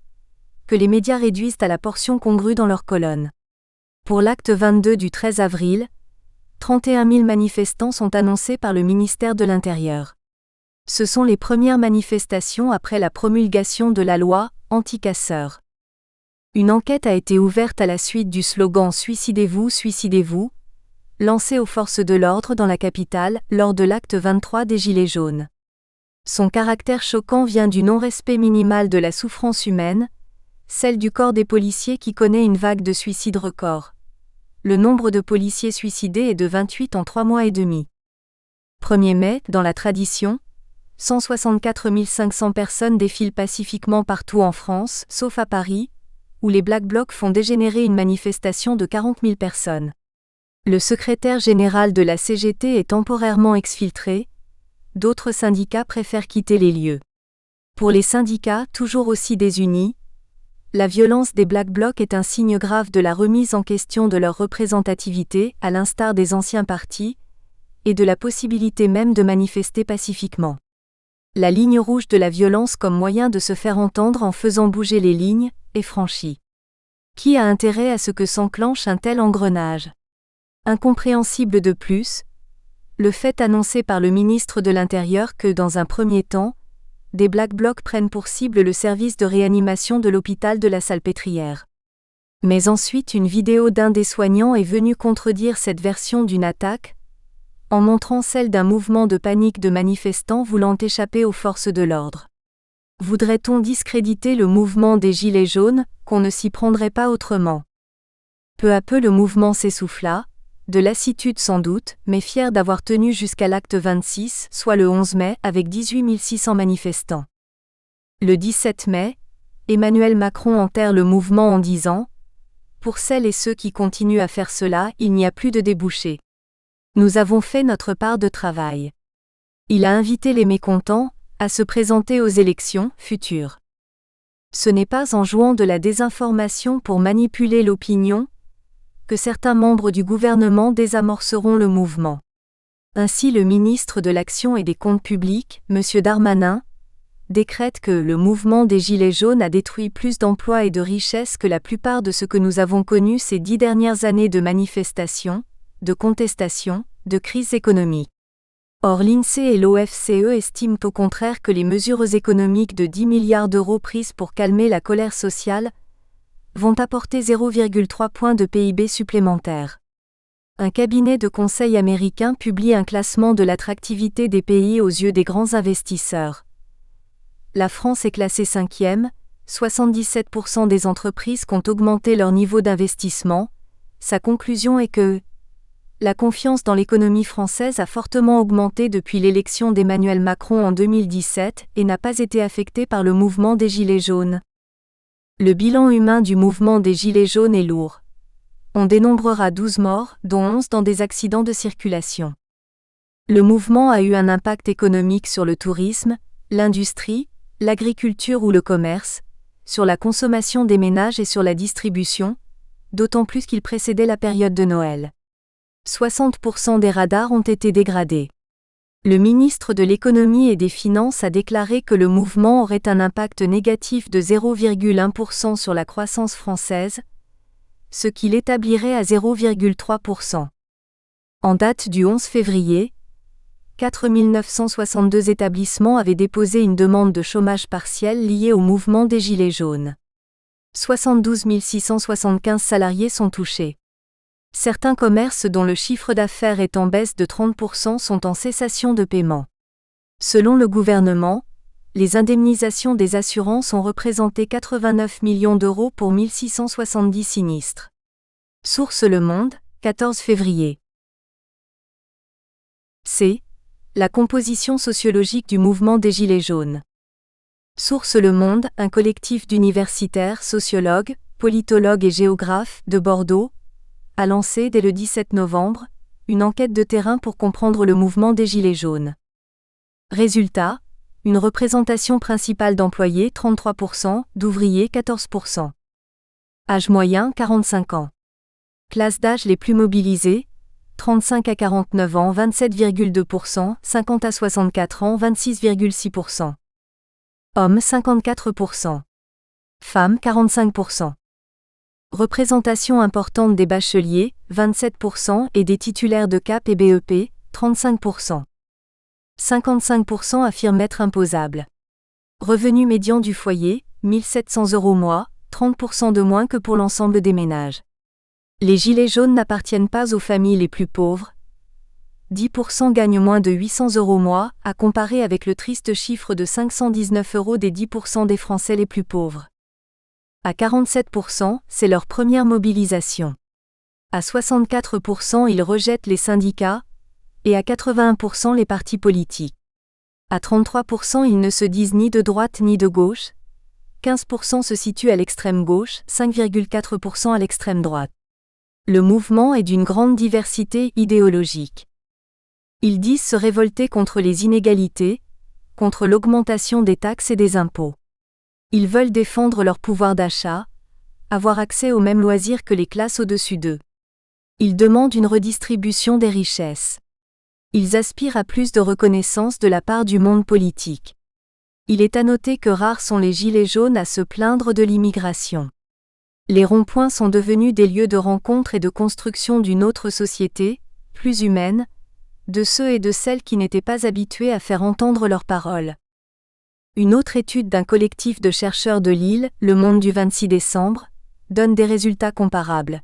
que les médias réduisent à la portion congrue dans leurs colonnes. Pour l'acte 22 du 13 avril, 31 000 manifestants sont annoncés par le ministère de l'Intérieur. Ce sont les premières manifestations après la promulgation de la loi « anti-casseurs ». Une enquête a été ouverte à la suite du slogan « Suicidez-vous, suicidez-vous », lancé aux forces de l'ordre dans la capitale lors de l'acte 23 des Gilets jaunes. Son caractère choquant vient du non-respect minimal de la souffrance humaine, celle du corps des policiers qui connaît une vague de suicides record. Le nombre de policiers suicidés est de 28 en 3 mois et demi. 1er mai, dans la tradition, 164 500 personnes défilent pacifiquement partout en France, sauf à Paris, où les Black Blocs font dégénérer une manifestation de 40 000 personnes. Le secrétaire général de la CGT est temporairement exfiltré, d'autres syndicats préfèrent quitter les lieux. Pour les syndicats, toujours aussi désunis, la violence des Black Blocs est un signe grave de la remise en question de leur représentativité, à l'instar des anciens partis, et de la possibilité même de manifester pacifiquement. La ligne rouge de la violence comme moyen de se faire entendre en faisant bouger les lignes est franchie. Qui a intérêt à ce que s'enclenche un tel engrenage ? Incompréhensible de plus, le fait annoncé par le ministre de l'Intérieur que, dans un premier temps, des Black Blocs prennent pour cible le service de réanimation de l'hôpital de la Salpêtrière. Mais ensuite une vidéo d'un des soignants est venue contredire cette version d'une attaque, en montrant celle d'un mouvement de panique de manifestants voulant échapper aux forces de l'ordre. Voudrait-on discréditer le mouvement des Gilets jaunes, qu'on ne s'y prendrait pas autrement ? Peu à peu le mouvement s'essouffla, de lassitude sans doute, mais fier d'avoir tenu jusqu'à l'acte 26, soit le 11 mai, avec 18 600 manifestants. Le 17 mai, Emmanuel Macron enterre le mouvement en disant « Pour celles et ceux qui continuent à faire cela, il n'y a plus de débouchés. Nous avons fait notre part de travail. » Il a invité les mécontents à se présenter aux élections futures. Ce n'est pas en jouant de la désinformation pour manipuler l'opinion que certains membres du gouvernement désamorceront le mouvement. Ainsi le ministre de l'Action et des Comptes publics, M. Darmanin, décrète que le mouvement des Gilets jaunes a détruit plus d'emplois et de richesses que la plupart de ce que nous avons connu ces 10 dernières années de manifestations, de contestations, de crise économique. Or l'INSEE et l'OFCE estiment au contraire que les mesures économiques de 10 milliards d'euros prises pour calmer la colère sociale vont apporter 0,3 points de PIB supplémentaires. Un cabinet de conseil américain publie un classement de l'attractivité des pays aux yeux des grands investisseurs. La France est classée 5e, 77% des entreprises comptent augmenter leur niveau d'investissement. Sa conclusion est que la confiance dans l'économie française a fortement augmenté depuis l'élection d'Emmanuel Macron en 2017 et n'a pas été affectée par le mouvement des Gilets jaunes. Le bilan humain du mouvement des Gilets jaunes est lourd. On dénombrera 12 morts, dont 11 dans des accidents de circulation. Le mouvement a eu un impact économique sur le tourisme, l'industrie, l'agriculture ou le commerce, sur la consommation des ménages et sur la distribution, d'autant plus qu'il précédait la période de Noël. 60% des radars ont été dégradés. Le ministre de l'Économie et des Finances a déclaré que le mouvement aurait un impact négatif de 0,1% sur la croissance française, ce qui l'établirait à 0,3%. En date du 11 février, 4 962 établissements avaient déposé une demande de chômage partiel liée au mouvement des Gilets jaunes. 72 675 salariés sont touchés. Certains commerces dont le chiffre d'affaires est en baisse de 30% sont en cessation de paiement. Selon le gouvernement, les indemnisations des assurances ont représenté 89 millions d'euros pour 1670 sinistres. Source Le Monde, 14 février. C. La composition sociologique du mouvement des Gilets jaunes. Source Le Monde, un collectif d'universitaires, sociologues, politologues et géographes de Bordeaux, a lancé dès le 17 novembre une enquête de terrain pour comprendre le mouvement des Gilets jaunes. Résultat, Une représentation principale d'employés 33%, d'ouvriers 14%. Âge moyen 45 ans. Classe d'âge les plus mobilisées, 35 à 49 ans 27,2%, 50 à 64 ans 26,6%. Hommes 54%. Femmes 45%. Représentation importante des bacheliers, 27%, et des titulaires de CAP et BEP, 35%. 55% affirment être imposables. Revenu médian du foyer, 1 700 € mois, 30% de moins que pour l'ensemble des ménages. Les gilets jaunes n'appartiennent pas aux familles les plus pauvres. 10% gagnent moins de 800 € mois, à comparer avec le triste chiffre de 519 € des 10% des Français les plus pauvres. À 47%, c'est leur première mobilisation. À 64%, ils rejettent les syndicats, et à 81% les partis politiques. À 33%, ils ne se disent ni de droite ni de gauche. 15% se situent à l'extrême gauche, 5,4% à l'extrême droite. Le mouvement est d'une grande diversité idéologique. Ils disent se révolter contre les inégalités, contre l'augmentation des taxes et des impôts. Ils veulent défendre leur pouvoir d'achat, avoir accès aux mêmes loisirs que les classes au-dessus d'eux. Ils demandent une redistribution des richesses. Ils aspirent à plus de reconnaissance de la part du monde politique. Il est à noter que rares sont les gilets jaunes à se plaindre de l'immigration. Les ronds-points sont devenus des lieux de rencontre et de construction d'une autre société, plus humaine, de ceux et de celles qui n'étaient pas habitués à faire entendre leurs paroles. Une autre étude d'un collectif de chercheurs de Lille, Le Monde du 26 décembre, donne des résultats comparables.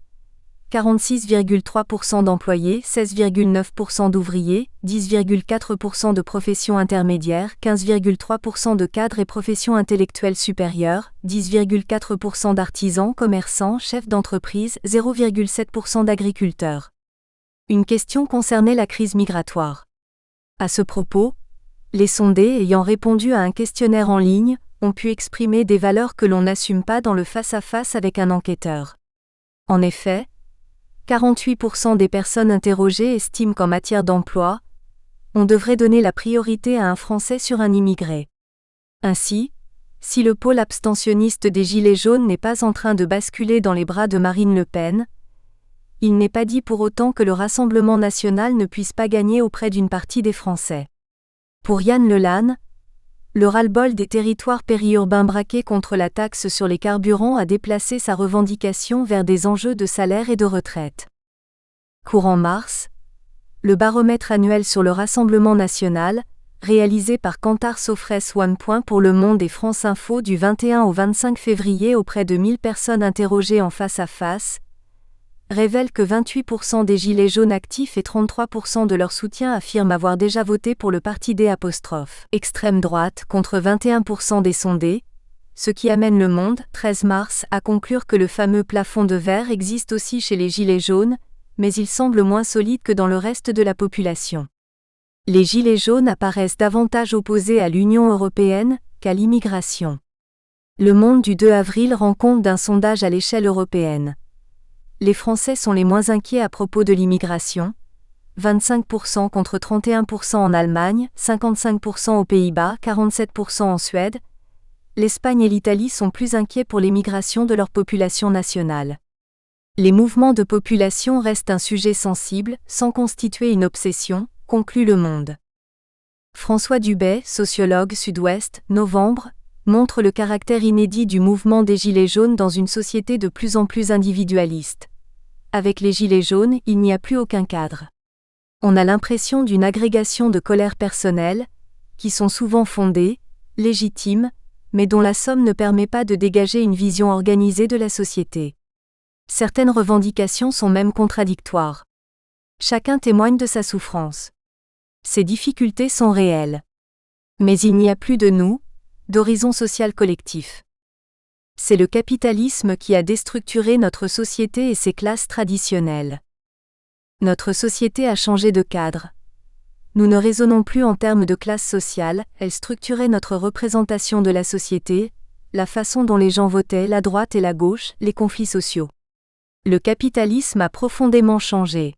46,3% d'employés, 16,9% d'ouvriers, 10,4% de professions intermédiaires, 15,3% de cadres et professions intellectuelles supérieures, 10,4% d'artisans, commerçants, chefs d'entreprise, 0,7% d'agriculteurs. Une question concernait la crise migratoire. À ce propos, les sondés ayant répondu à un questionnaire en ligne ont pu exprimer des valeurs que l'on n'assume pas dans le face-à-face avec un enquêteur. En effet, 48% des personnes interrogées estiment qu'en matière d'emploi, on devrait donner la priorité à un Français sur un immigré. Ainsi, si le pôle abstentionniste des Gilets jaunes n'est pas en train de basculer dans les bras de Marine Le Pen, il n'est pas dit pour autant que le Rassemblement national ne puisse pas gagner auprès d'une partie des Français. Pour Yann Lelanne, le ras-le-bol des territoires périurbains braqués contre la taxe sur les carburants a déplacé sa revendication vers des enjeux de salaire et de retraite. Courant mars, le baromètre annuel sur le Rassemblement national, réalisé par Kantar Sofres One Point pour Le Monde et France Info du 21 au 25 février auprès de 1000 personnes interrogées en face-à-face, révèle que 28% des gilets jaunes actifs et 33% de leur soutien affirment avoir déjà voté pour le parti D', extrême droite, contre 21% des sondés, ce qui amène Le Monde, 13 mars, à conclure que le fameux plafond de verre existe aussi chez les gilets jaunes, mais il semble moins solide que dans le reste de la population. Les gilets jaunes apparaissent davantage opposés à l'Union européenne qu'à l'immigration. Le Monde du 2 avril rend compte d'un sondage à l'échelle européenne. Les Français sont les moins inquiets à propos de l'immigration, 25% contre 31% en Allemagne, 55% aux Pays-Bas, 47% en Suède. L'Espagne et l'Italie sont plus inquiets pour l'émigration de leur population nationale. Les mouvements de population restent un sujet sensible, sans constituer une obsession, conclut Le Monde. François Dubay, sociologue Sud-Ouest, novembre, montre le caractère inédit du mouvement des Gilets jaunes dans une société de plus en plus individualiste. Avec les Gilets jaunes, il n'y a plus aucun cadre. On a l'impression d'une agrégation de colères personnelles, qui sont souvent fondées, légitimes, mais dont la somme ne permet pas de dégager une vision organisée de la société. Certaines revendications sont même contradictoires. Chacun témoigne de sa souffrance. Ces difficultés sont réelles. Mais il n'y a plus de nous, d'horizon social collectif. C'est le capitalisme qui a déstructuré notre société et ses classes traditionnelles. Notre société a changé de cadre. Nous ne raisonnons plus en termes de classe sociale, elle structurait notre représentation de la société, la façon dont les gens votaient, la droite et la gauche, les conflits sociaux. Le capitalisme a profondément changé.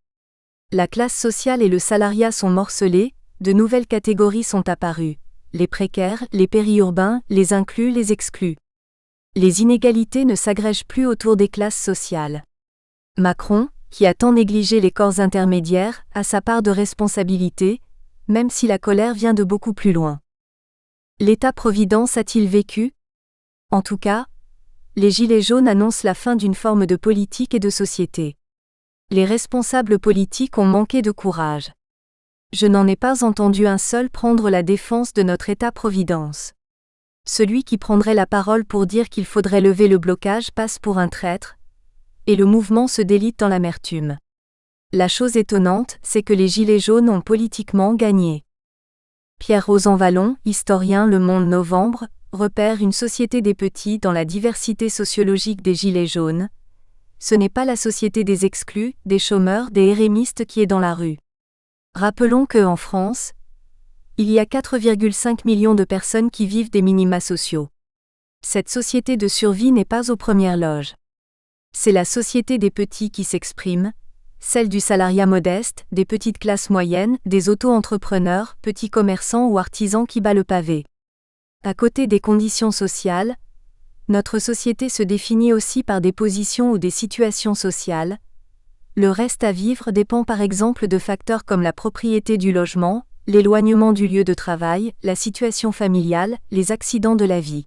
La classe sociale et le salariat sont morcelés, de nouvelles catégories sont apparues. les précaires, les périurbains, les inclus, les exclus. Les inégalités ne s'agrègent plus autour des classes sociales. Macron, qui a tant négligé les corps intermédiaires, a sa part de responsabilité, même si la colère vient de beaucoup plus loin. L'État-providence a-t-il vécu ? En tout cas, les Gilets jaunes annoncent la fin d'une forme de politique et de société. Les responsables politiques ont manqué de courage. Je n'en ai pas entendu un seul prendre la défense de notre État-providence. Celui qui prendrait la parole pour dire qu'il faudrait lever le blocage passe pour un traître, et le mouvement se délite dans l'amertume. La chose étonnante, c'est que les Gilets jaunes ont politiquement gagné. Pierre Rosanvallon, historien Le Monde novembre, repère une société des petits dans la diversité sociologique des Gilets jaunes. Ce n'est pas la société des exclus, des chômeurs, des érémistes qui est dans la rue. Rappelons que, en France, il y a 4,5 millions de personnes qui vivent des minima sociaux. Cette société de survie n'est pas aux premières loges. C'est la société des petits qui s'exprime, celle du salariat modeste, des petites classes moyennes, des auto-entrepreneurs, petits commerçants ou artisans qui bat le pavé. À côté des conditions sociales, notre société se définit aussi par des positions ou des situations sociales. Le reste à vivre dépend par exemple de facteurs comme la propriété du logement, l'éloignement du lieu de travail, la situation familiale, les accidents de la vie.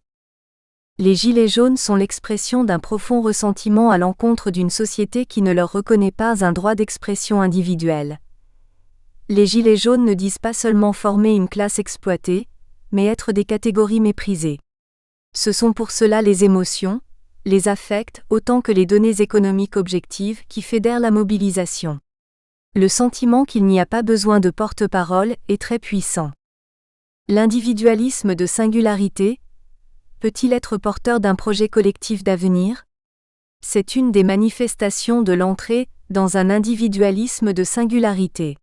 Les Gilets jaunes sont l'expression d'un profond ressentiment à l'encontre d'une société qui ne leur reconnaît pas un droit d'expression individuelle. Les Gilets jaunes ne disent pas seulement former une classe exploitée, mais être des catégories méprisées. Ce sont pour cela les émotions, les affects autant que les données économiques objectives qui fédèrent la mobilisation. Le sentiment qu'il n'y a pas besoin de porte-parole est très puissant. L'individualisme de singularité peut-il être porteur d'un projet collectif d'avenir ? C'est une des manifestations de l'entrée dans un individualisme de singularité.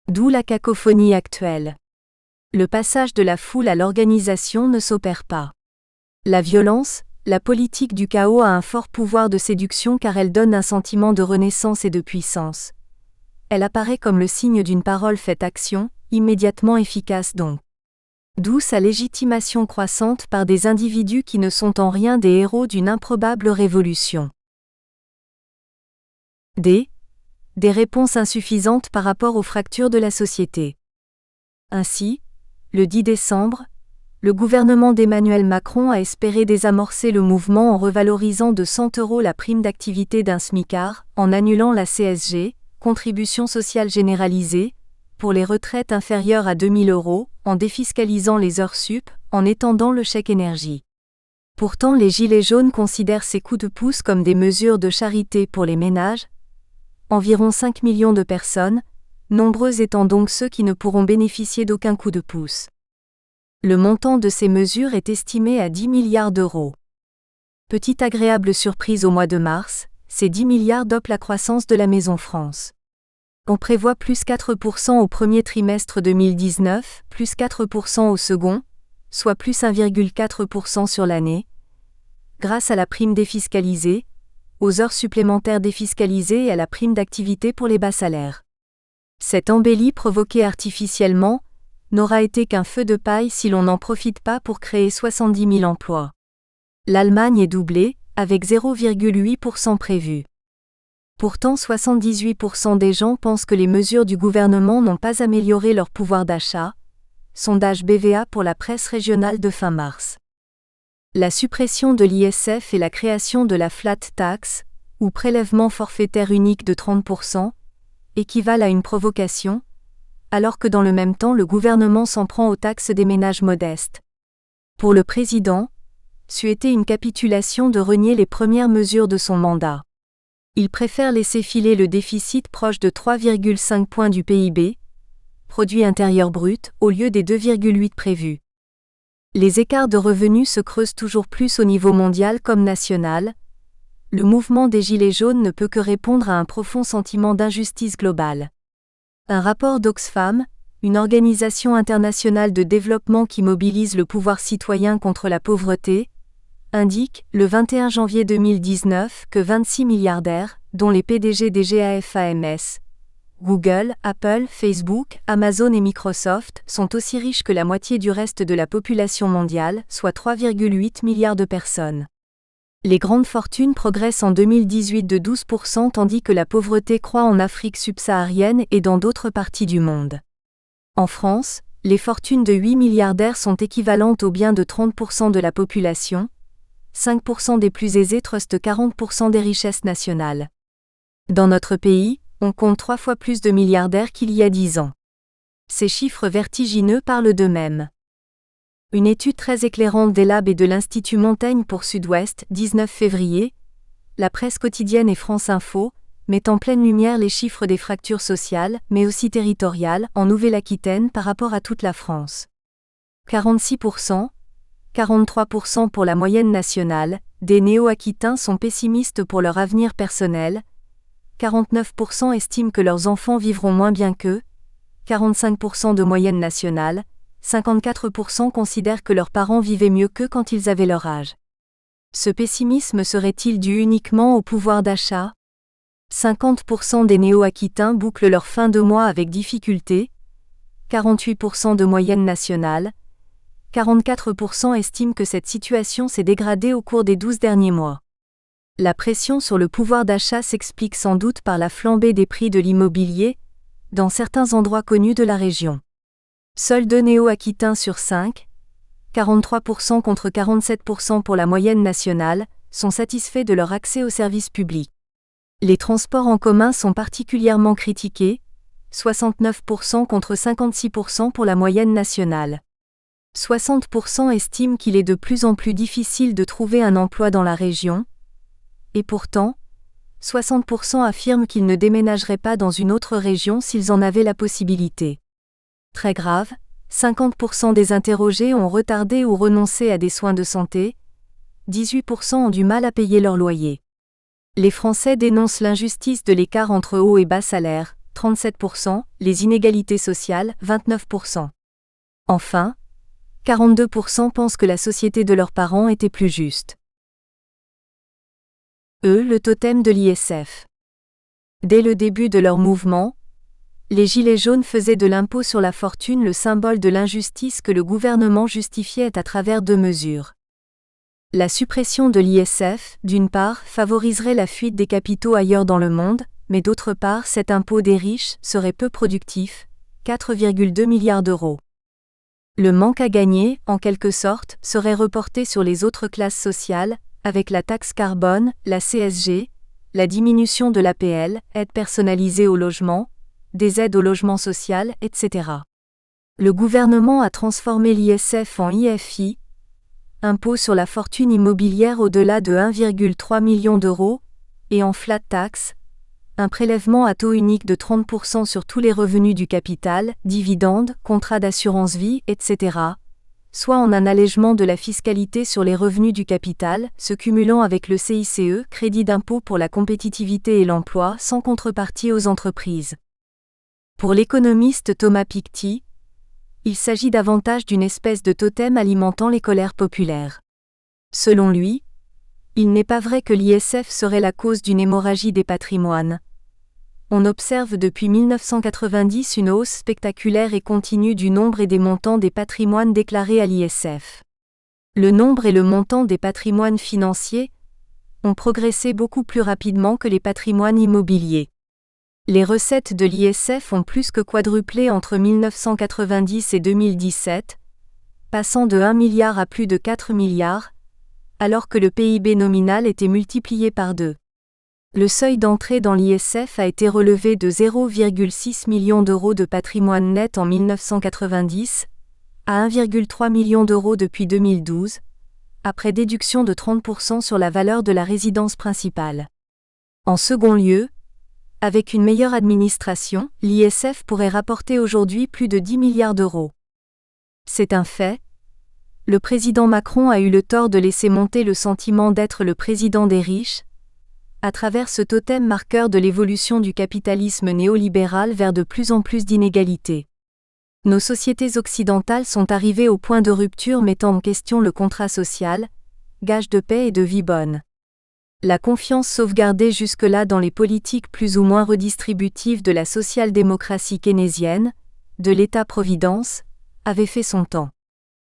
D'où la cacophonie actuelle. Le passage de la foule à l'organisation ne s'opère pas. La violence, la politique du chaos a un fort pouvoir de séduction car elle donne un sentiment de renaissance et de puissance. Elle apparaît comme le signe d'une parole faite action, immédiatement efficace donc. D'où sa légitimation croissante par des individus qui ne sont en rien des héros d'une improbable révolution. Des réponses insuffisantes par rapport aux fractures de la société. Ainsi, le 10 décembre, le gouvernement d'Emmanuel Macron a espéré désamorcer le mouvement en revalorisant de 100 € la prime d'activité d'un smicard, en annulant la CSG, contribution sociale généralisée, pour les retraites inférieures à 2 000 €, en défiscalisant les heures sup, en étendant le chèque énergie. Pourtant les Gilets jaunes considèrent ces coups de pouce comme des mesures de charité pour les ménages. Environ 5 millions de personnes, nombreux étant donc ceux qui ne pourront bénéficier d'aucun coup de pouce. Le montant de ces mesures est estimé à 10 milliards d'euros. Petite agréable surprise au mois de mars, ces 10 milliards dopent la croissance de la Maison France. On prévoit plus 4% au premier trimestre 2019, plus 4% au second, soit plus 1,4% sur l'année, grâce à la prime défiscalisée, aux heures supplémentaires défiscalisées et à la prime d'activité pour les bas salaires. Cette embellie provoquée artificiellement n'aura été qu'un feu de paille si l'on n'en profite pas pour créer 70 000 emplois. L'Allemagne est doublée, avec 0,8% prévu. Pourtant 78% des gens pensent que les mesures du gouvernement n'ont pas amélioré leur pouvoir d'achat. Sondage BVA pour la presse régionale de fin mars. La suppression de l'ISF et la création de la flat tax, ou prélèvement forfaitaire unique de 30%, équivalent à une provocation, alors que dans le même temps le gouvernement s'en prend aux taxes des ménages modestes. Pour le président, c'eût été une capitulation de renier les premières mesures de son mandat. Il préfère laisser filer le déficit proche de 3,5 points du PIB, produit intérieur brut, au lieu des 2,8 prévus. Les écarts de revenus se creusent toujours plus au niveau mondial comme national. Le mouvement des Gilets jaunes ne peut que répondre à un profond sentiment d'injustice globale. Un rapport d'Oxfam, une organisation internationale de développement qui mobilise le pouvoir citoyen contre la pauvreté, indique, le 21 janvier 2019, que 26 milliardaires, dont les PDG des GAFAMS, Google, Apple, Facebook, Amazon et Microsoft sont aussi riches que la moitié du reste de la population mondiale, soit 3,8 milliards de personnes. Les grandes fortunes progressent en 2018 de 12% tandis que la pauvreté croît en Afrique subsaharienne et dans d'autres parties du monde. En France, les fortunes de 8 milliardaires sont équivalentes aux biens de 30% de la population. 5% des plus aisés trustent 40% des richesses nationales. Dans notre pays, on compte 3 fois plus de milliardaires qu'il y a 10 ans. Ces chiffres vertigineux parlent d'eux-mêmes. Une étude très éclairante d'Elab et de l'Institut Montaigne pour Sud-Ouest, 19 février, la presse quotidienne et France Info, met en pleine lumière les chiffres des fractures sociales, mais aussi territoriales, en Nouvelle-Aquitaine par rapport à toute la France. 46%, 43% pour la moyenne nationale, des Néo-Aquitains sont pessimistes pour leur avenir personnel, 49% estiment que leurs enfants vivront moins bien qu'eux, 45% de moyenne nationale, 54% considèrent que leurs parents vivaient mieux qu'eux quand ils avaient leur âge. Ce pessimisme serait-il dû uniquement au pouvoir d'achat ? 50% des Néo-Aquitains bouclent leur fin de mois avec difficulté, 48% de moyenne nationale, 44% estiment que cette situation s'est dégradée au cours des 12 derniers mois. La pression sur le pouvoir d'achat s'explique sans doute par la flambée des prix de l'immobilier, dans certains endroits connus de la région. Seuls 2 Néo-Aquitains sur 5, 43% contre 47% pour la moyenne nationale, sont satisfaits de leur accès aux services publics. Les transports en commun sont particulièrement critiqués, 69% contre 56% pour la moyenne nationale. 60% estiment qu'il est de plus en plus difficile de trouver un emploi dans la région, et pourtant, 60% affirment qu'ils ne déménageraient pas dans une autre région s'ils en avaient la possibilité. Très grave, 50% des interrogés ont retardé ou renoncé à des soins de santé, 18% ont du mal à payer leur loyer. Les Français dénoncent l'injustice de l'écart entre haut et bas salaire, 37%, les inégalités sociales, 29%. Enfin, 42% pensent que la société de leurs parents était plus juste. Le totem de l'ISF. Dès le début de leur mouvement, les Gilets jaunes faisaient de l'impôt sur la fortune le symbole de l'injustice que le gouvernement justifiait à travers 2 mesures. La suppression de l'ISF, d'une part, favoriserait la fuite des capitaux ailleurs dans le monde, mais d'autre part, cet impôt des riches serait peu productif, 4,2 milliards d'euros. Le manque à gagner, en quelque sorte, serait reporté sur les autres classes sociales, avec la taxe carbone, la CSG, la diminution de l'APL, aide personnalisée au logement, des aides au logement social, etc. Le gouvernement a transformé l'ISF en IFI, impôt sur la fortune immobilière au-delà de 1,3 million d'euros, et en flat tax, un prélèvement à taux unique de 30% sur tous les revenus du capital, dividendes, contrats d'assurance vie, etc., soit en un allègement de la fiscalité sur les revenus du capital, se cumulant avec le CICE, crédit d'impôt pour la compétitivité et l'emploi, sans contrepartie aux entreprises. Pour l'économiste Thomas Piketty, il s'agit davantage d'une espèce de totem alimentant les colères populaires. Selon lui, il n'est pas vrai que l'ISF serait la cause d'une hémorragie des patrimoines. On observe depuis 1990 une hausse spectaculaire et continue du nombre et des montants des patrimoines déclarés à l'ISF. Le nombre et le montant des patrimoines financiers ont progressé beaucoup plus rapidement que les patrimoines immobiliers. Les recettes de l'ISF ont plus que quadruplé entre 1990 et 2017, passant de 1 milliard à plus de 4 milliards, alors que le PIB nominal était multiplié par 2. Le seuil d'entrée dans l'ISF a été relevé de 0,6 million d'euros de patrimoine net en 1990 à 1,3 million d'euros depuis 2012, après déduction de 30% sur la valeur de la résidence principale. En second lieu, avec une meilleure administration, l'ISF pourrait rapporter aujourd'hui plus de 10 milliards d'euros. C'est un fait. Le président Macron a eu le tort de laisser monter le sentiment d'être le président des riches, à travers ce totem marqueur de l'évolution du capitalisme néolibéral vers de plus en plus d'inégalités. Nos sociétés occidentales sont arrivées au point de rupture mettant en question le contrat social, gage de paix et de vie bonne. La confiance sauvegardée jusque-là dans les politiques plus ou moins redistributives de la social-démocratie keynésienne, de l'État-providence, avait fait son temps.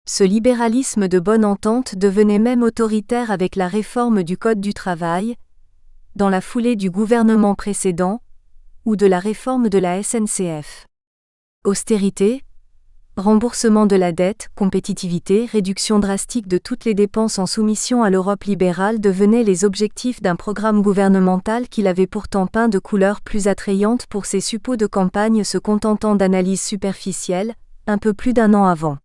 Ce libéralisme de bonne entente devenait même autoritaire avec la réforme du Code du travail, dans la foulée du gouvernement précédent, ou de la réforme de la SNCF. Austérité, remboursement de la dette, compétitivité, réduction drastique de toutes les dépenses en soumission à l'Europe libérale devenaient les objectifs d'un programme gouvernemental qu'il avait pourtant peint de couleurs plus attrayantes pour ses suppôts de campagne se contentant d'analyses superficielles, un peu plus d'un an avant.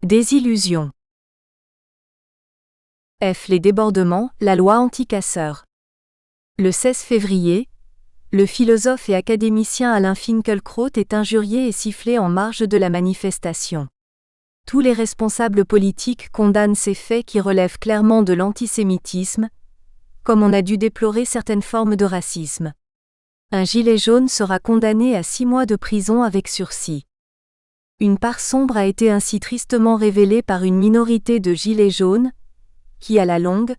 Désillusion. Les débordements, la loi anti-casseurs. Le 16 février, le philosophe et académicien Alain Finkielkraut est injurié et sifflé en marge de la manifestation. Tous les responsables politiques condamnent ces faits qui relèvent clairement de l'antisémitisme, comme on a dû déplorer certaines formes de racisme. Un gilet jaune sera condamné à 6 mois de prison avec sursis. Une part sombre a été ainsi tristement révélée par une minorité de gilets jaunes, qui à la longue,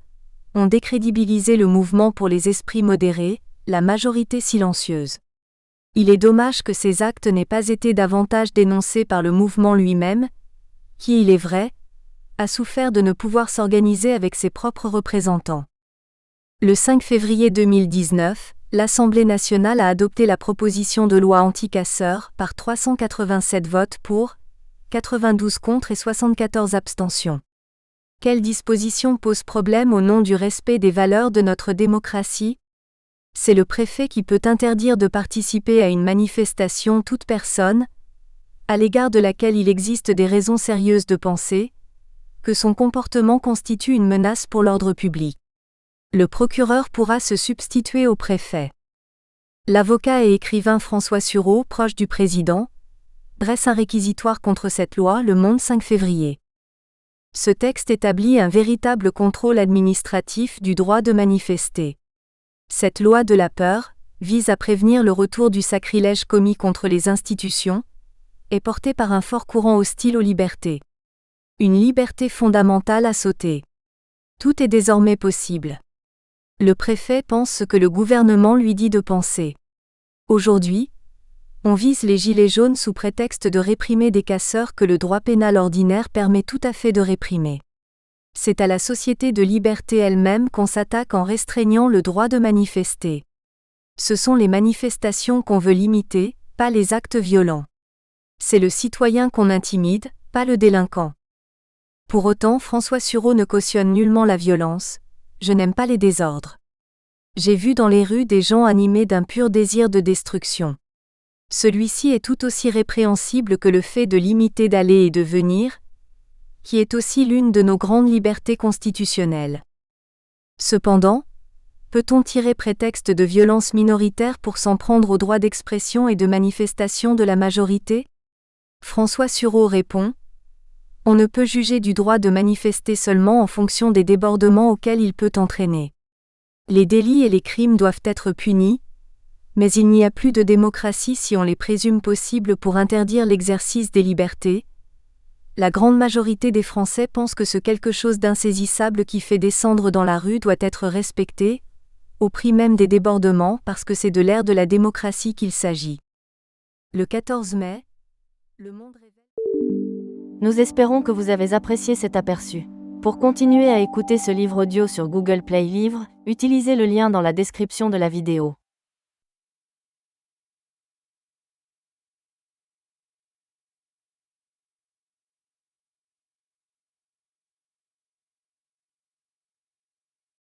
ont décrédibilisé le mouvement pour les esprits modérés, la majorité silencieuse. Il est dommage que ces actes n'aient pas été davantage dénoncés par le mouvement lui-même, qui, il est vrai, a souffert de ne pouvoir s'organiser avec ses propres représentants. Le 5 février 2019, l'Assemblée nationale a adopté la proposition de loi anti-casseurs par 387 votes pour, 92 contre et 74 abstentions. Quelle disposition pose problème au nom du respect des valeurs de notre démocratie ? C'est le préfet qui peut interdire de participer à une manifestation toute personne, à l'égard de laquelle il existe des raisons sérieuses de penser, que son comportement constitue une menace pour l'ordre public. Le procureur pourra se substituer au préfet. L'avocat et écrivain François Sureau, proche du président, dresse un réquisitoire contre cette loi Le Monde 5 février. Ce texte établit un véritable contrôle administratif du droit de manifester. Cette loi de la peur vise à prévenir le retour du sacrilège commis contre les institutions, est portée par un fort courant hostile aux libertés. Une liberté fondamentale à sauter. Tout est désormais possible. Le préfet pense ce que le gouvernement lui dit de penser. Aujourd'hui, on vise les gilets jaunes sous prétexte de réprimer des casseurs que le droit pénal ordinaire permet tout à fait de réprimer. C'est à la société de liberté elle-même qu'on s'attaque en restreignant le droit de manifester. Ce sont les manifestations qu'on veut limiter, pas les actes violents. C'est le citoyen qu'on intimide, pas le délinquant. Pour autant, François Sureau ne cautionne nullement la violence. Je n'aime pas les désordres. J'ai vu dans les rues des gens animés d'un pur désir de destruction. Celui-ci est tout aussi répréhensible que le fait de limiter d'aller et de venir, qui est aussi l'une de nos grandes libertés constitutionnelles. Cependant, peut-on tirer prétexte de violence minoritaire pour s'en prendre au droit d'expression et de manifestation de la majorité ? François Sureau répond : on ne peut juger du droit de manifester seulement en fonction des débordements auxquels il peut entraîner. Les délits et les crimes doivent être punis, mais il n'y a plus de démocratie si on les présume possibles pour interdire l'exercice des libertés. La grande majorité des Français pensent que ce quelque chose d'insaisissable qui fait descendre dans la rue doit être respecté, au prix même des débordements parce que c'est de l'ère de la démocratie qu'il s'agit. Le 14 mai, Le Monde révèle... Nous espérons que vous avez apprécié cet aperçu. Pour continuer à écouter ce livre audio sur Google Play Livres, utilisez le lien dans la description de la vidéo.